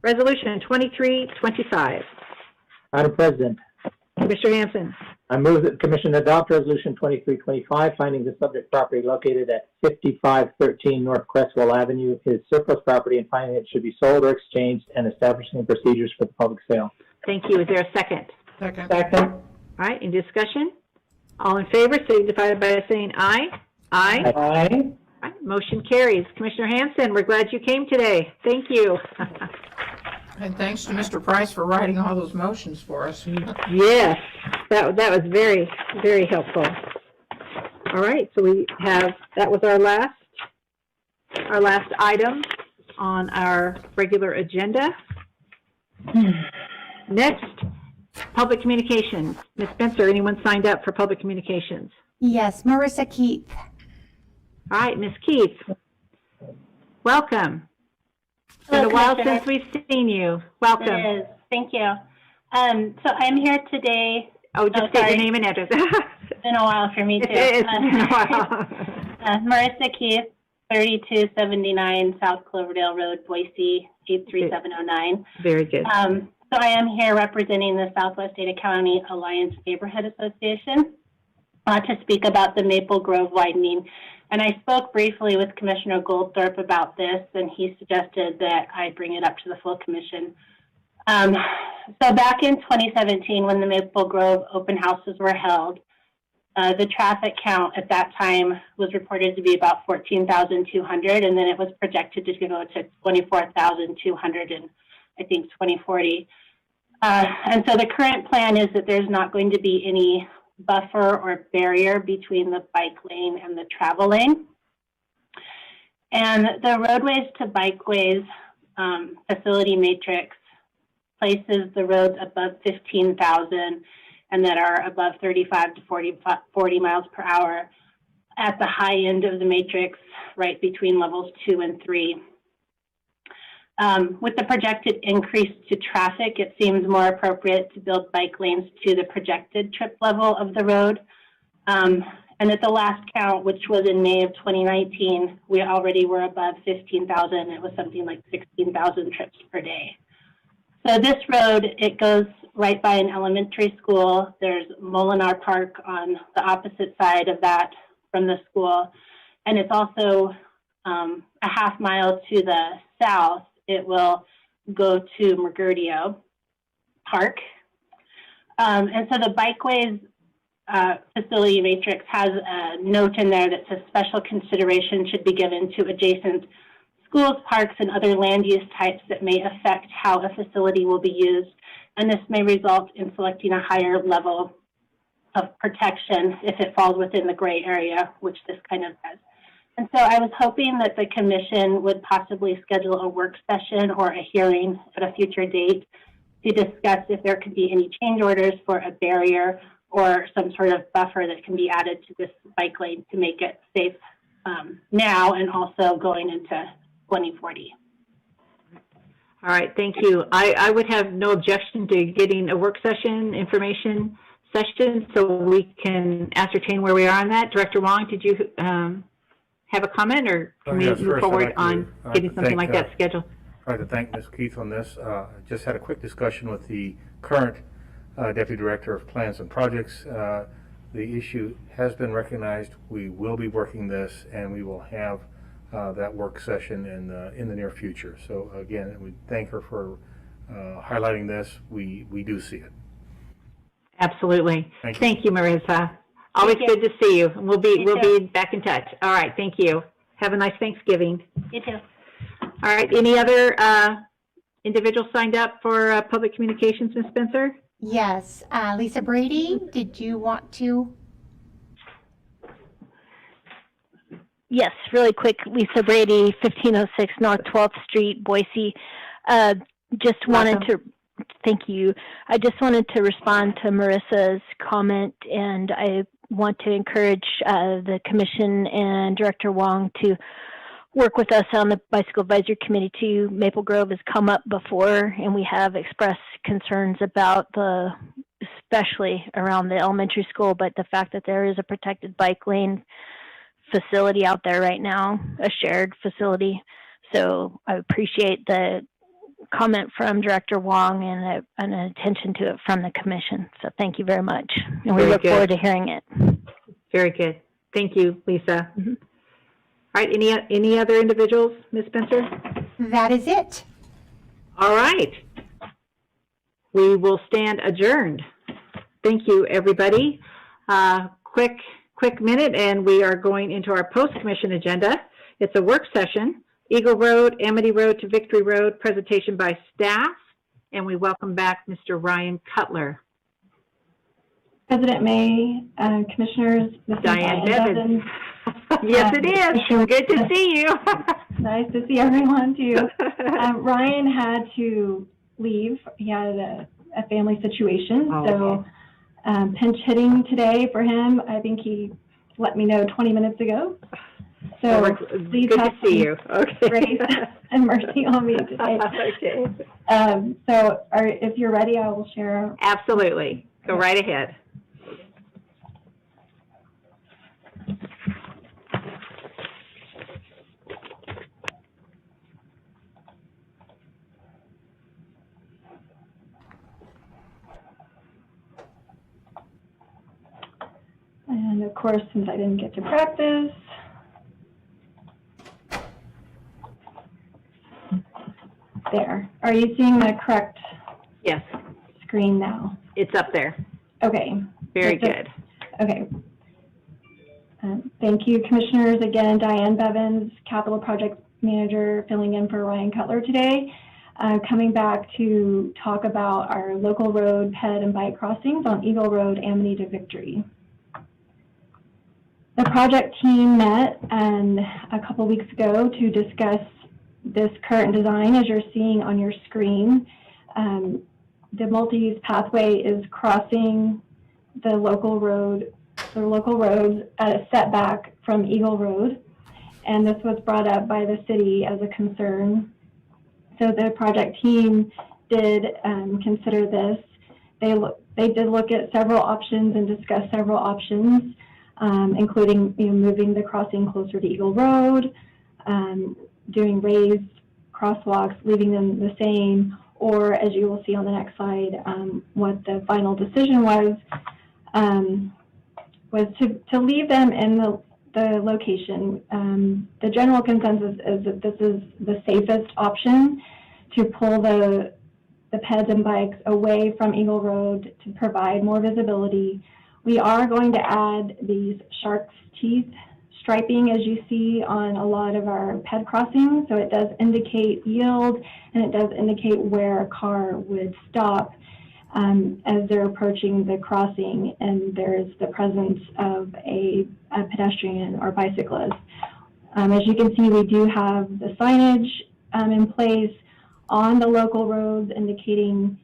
Resolution 2325. Madam President, Commissioner Hanson. I move that the Commission adopt Resolution 2325, finding the subject property located at 5513 North Cresswell Avenue is surplus property, and finding it should be sold or exchanged, and establishing procedures for the public sale. Thank you. Is there a second? Second. Second. All right. Any discussion? All in favor, signify by saying aye. Aye. Aye. All right, motion carries. Commissioner Hanson, we're glad you came today. Thank you. And thanks to Mr. Price for writing all those motions for us. Yes, that was very, very helpful. All right, so that was our last item on our regular agenda. Next, public communications. Ms. Spencer, anyone signed up for public communications? Yes, Marissa Keith. All right, Ms. Keith, welcome. It's been a while since we've seen you. Welcome. It is. Thank you. So I'm here today. Just state your name and address. It's been a while for me too. It's been a while. Marissa Keith, 3279 South Cloverdale Road, Boise, 83709. Very good. So I am here representing the Southwest Ada County Alliance Neighborhood Association to speak about the Maple Grove widening. And I spoke briefly with Commissioner Goldthorpe about this, and he suggested that I bring it up to the full commission. So back in 2017, when the Maple Grove open houses were held, the traffic count at that time was reported to be about 14,200, and then it was projected to go to 24,200 in, I think, 2040. And so the current plan is that there's not going to be any buffer or barrier between the bike lane and the travel lane. And the roadways to bikeways facility matrix places the roads above 15,000 and that are above 35 to 40 miles per hour at the high end of the matrix, right between levels 2 and 3. With the projected increase to traffic, it seems more appropriate to build bike lanes to the projected trip level of the road. And at the last count, which was in May of 2019, we already were above 15,000. It was something like 16,000 trips per day. So this road, it goes right by an elementary school. There's Molinar Park on the opposite side of that from the school. And it's also a half mile to the south. It will go to Mergudio Park. And so the bikeways facility matrix has a note in there that says special consideration should be given to adjacent schools, parks, and other land use types that may affect how a facility will be used. And this may result in selecting a higher level of protection if it falls within the gray area, which this kind of does. And so I was hoping that the commission would possibly schedule a work session or a hearing at a future date to discuss if there could be any change orders for a barrier or some sort of buffer that can be added to this bike lane to make it safe now and also going into 2040. All right, thank you. I would have no objection to getting a work session, information session, so we can ascertain where we are on that. Director Wong, did you have a comment, or can we move forward on getting something like that scheduled? I'd like to thank Ms. Keith on this. I just had a quick discussion with the current Deputy Director of Plans and Projects. The issue has been recognized. We will be working this, and we will have that work session in the near future. So again, we thank her for highlighting this. We do see it. Absolutely. Thank you, Marissa. Always good to see you. And we'll be back in touch. All right. Thank you. Have a nice Thanksgiving. You too. All right. Any other individuals signed up for public communications, Ms. Spencer? Yes. Lisa Brady, did you want to? Yes, really quick. Lisa Brady, 1506 North 12th Street, Boise. Just wanted to, thank you. I just wanted to respond to Marissa's comment, and I want to encourage the commission and Director Wong to work with us on the Bicycle Advisory Committee too. Maple Grove has come up before, and we have expressed concerns about especially around the elementary school, but the fact that there is a protected bike lane facility out there right now, a shared facility. So I appreciate the comment from Director Wong and an attention to it from the commission. So thank you very much. And we look forward to hearing it. Very good. Thank you, Lisa. Mm-hmm. All right, any other individuals, Ms. Spencer? That is it. All right. We will stand adjourned. Thank you, everybody. Quick minute, and we are going into our post-commission agenda. It's a work session, Eagle Road, Amity Road to Victory Road, presentation by staff. And we welcome back Mr. Ryan Cutler. President May, Commissioners, this is Diane Bevins. Yes, it is. Good to see you. Nice to see everyone, too. Ryan had to leave. He had a family situation, so pinch hitting today for him. I think he let me know 20 minutes ago. So please good have to see you. Okay. Grace and mercy on me today. Okay. So if you're ready, I will share. Absolutely. Go right ahead. And of course, since I didn't get to practice, there. Are you seeing the correct Yes. screen now? It's up there. Okay. Very good. Okay. Thank you, Commissioners. Again, Diane Bevins, Capital Project Manager, filling in for Ryan Cutler today. Coming back to talk about our local road, ped, and bike crossings on Eagle Road, Amity to Victory. The project team met a couple weeks ago to discuss this current design, as you're seeing on your screen. The multi-use pathway is crossing the local roads at a setback from Eagle Road, and this was brought up by the city as a concern. So the project team did consider this. They did look at several options and discuss several options, including moving the crossing closer to Eagle Road, doing raised crosswalks, leaving them the same, or as you will see on the next slide, what the final decision was to leave them in the location. The general consensus is that this is the safest option to pull the peds and bikes away from Eagle Road to provide more visibility. We are going to add these shark's teeth striping, as you see on a lot of our ped crossings. So it does indicate yield, and it does indicate where a car would stop as they're approaching the crossing, and there's the presence of a pedestrian or bicyclist. As you can see, we do have the signage in place on the local roads indicating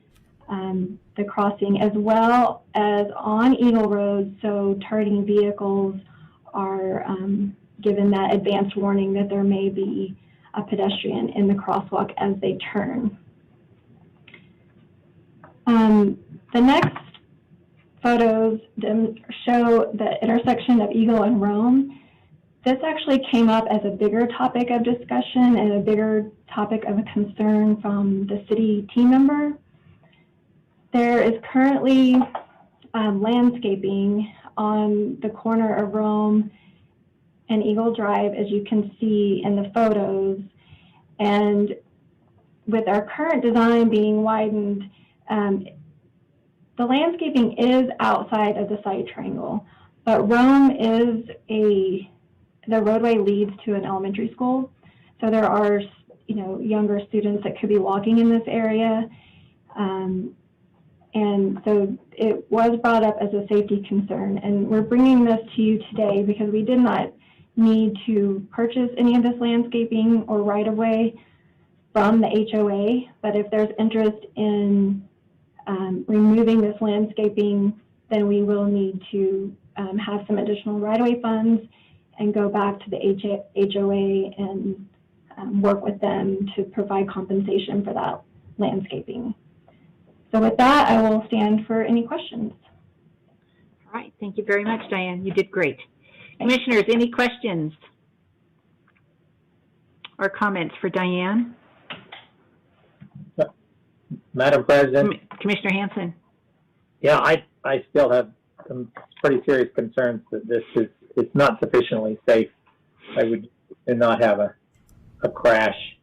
the crossing, as well as on Eagle Road, so turning vehicles are given that advance warning that there may be a pedestrian in the crosswalk as they turn. The next photos show the intersection of Eagle and Rome. This actually came up as a bigger topic of discussion and a bigger topic of a concern from the city team member. There is currently landscaping on the corner of Rome and Eagle Drive, as you can see in the photos. And with our current design being widened, the landscaping is outside of the site triangle, but Rome is the roadway leads to an elementary school. So there are, younger students that could be walking in this area. And so it was brought up as a safety concern, and we're bringing this to you today because we did not need to purchase any of this landscaping or right-of-way from the HOA, but if there's interest in removing this landscaping, then we will need to have some additional right-of-way funds and go back to the HOA and work with them to provide compensation for that landscaping. So with that, I will stand for any questions. All right. Thank you very much, Diane. You did great. Commissioners, any questions or comments for Diane? Madam President? Commissioner Hanson. Yeah, I still have some pretty serious concerns that it's not sufficiently safe. I would not have a crash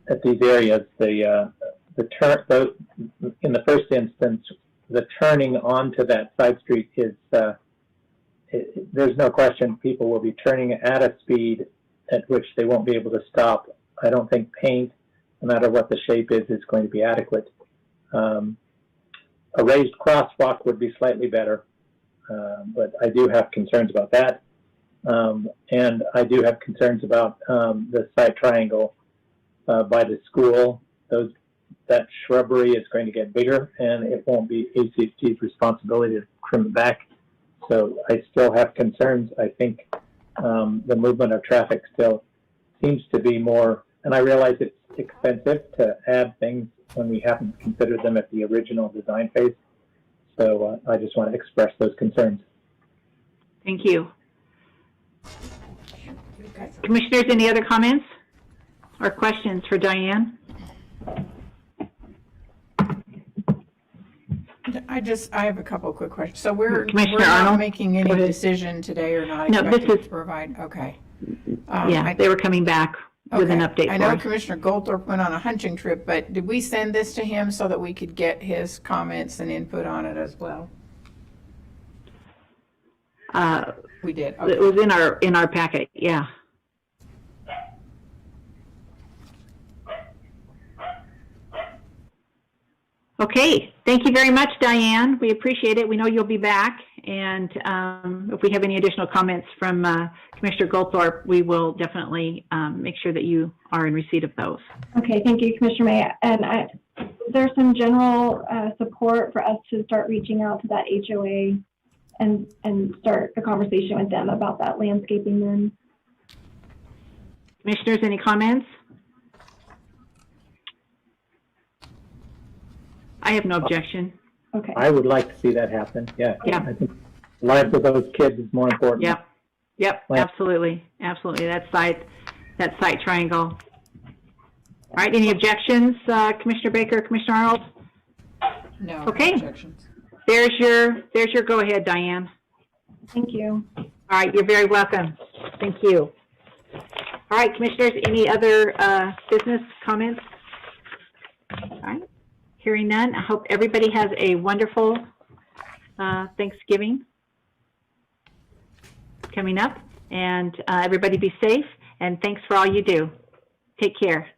at these areas. In the first instance, the turning onto that side street is there's no question people will be turning at a speed at which they won't be able to stop. I don't think paint no matter what the shape is going to be adequate. A raised crosswalk would be slightly better, but I do have concerns about that. And I do have concerns about the side triangle by the school. That shrubbery is going to get bigger, and it won't be ACHD's responsibility to trim it back. So I still have concerns. I think the movement of traffic still seems to be more, and I realize it's expensive to add things when we haven't considered them at the original design phase. So I just want to express those concerns. Thank you. Commissioners, any other comments or questions for Diane? I have a couple of quick questions. So we're Commissioner not Arnold? making any decision today or not No, this expected is- to provide, okay. Yeah, they were coming back with an update I for know us. Commissioner Goldthorpe went on a hunting trip, but did we send this to him so that we could get his comments and input on it as well? We did. It was in our packet, yeah. Okay, thank you very much, Diane. We appreciate it. We know you'll be back, and if we have any additional comments from Commissioner Goldthorpe, we will definitely make sure that you are in receipt of those. Okay, thank you, Commissioner May. And there's some general support for us to start reaching out to that HOA and start a conversation with them about that landscaping then. Commissioners, any comments? I have no objection. Okay. I would like to see that happen. Yeah. Yeah. I think life of those kids is more important. Yep. Yep. Absolutely. Absolutely. That site triangle. All right. Any objections, Commissioner Baker, Commissioner Arnold? No Okay. objections. There's your go ahead, Diane. Thank you. All right. You're very welcome. Thank you. All right, Commissioners, any other business comments? All right. Hearing none, I hope everybody has a wonderful Thanksgiving coming up, and everybody be safe, and thanks for all you do. Take care.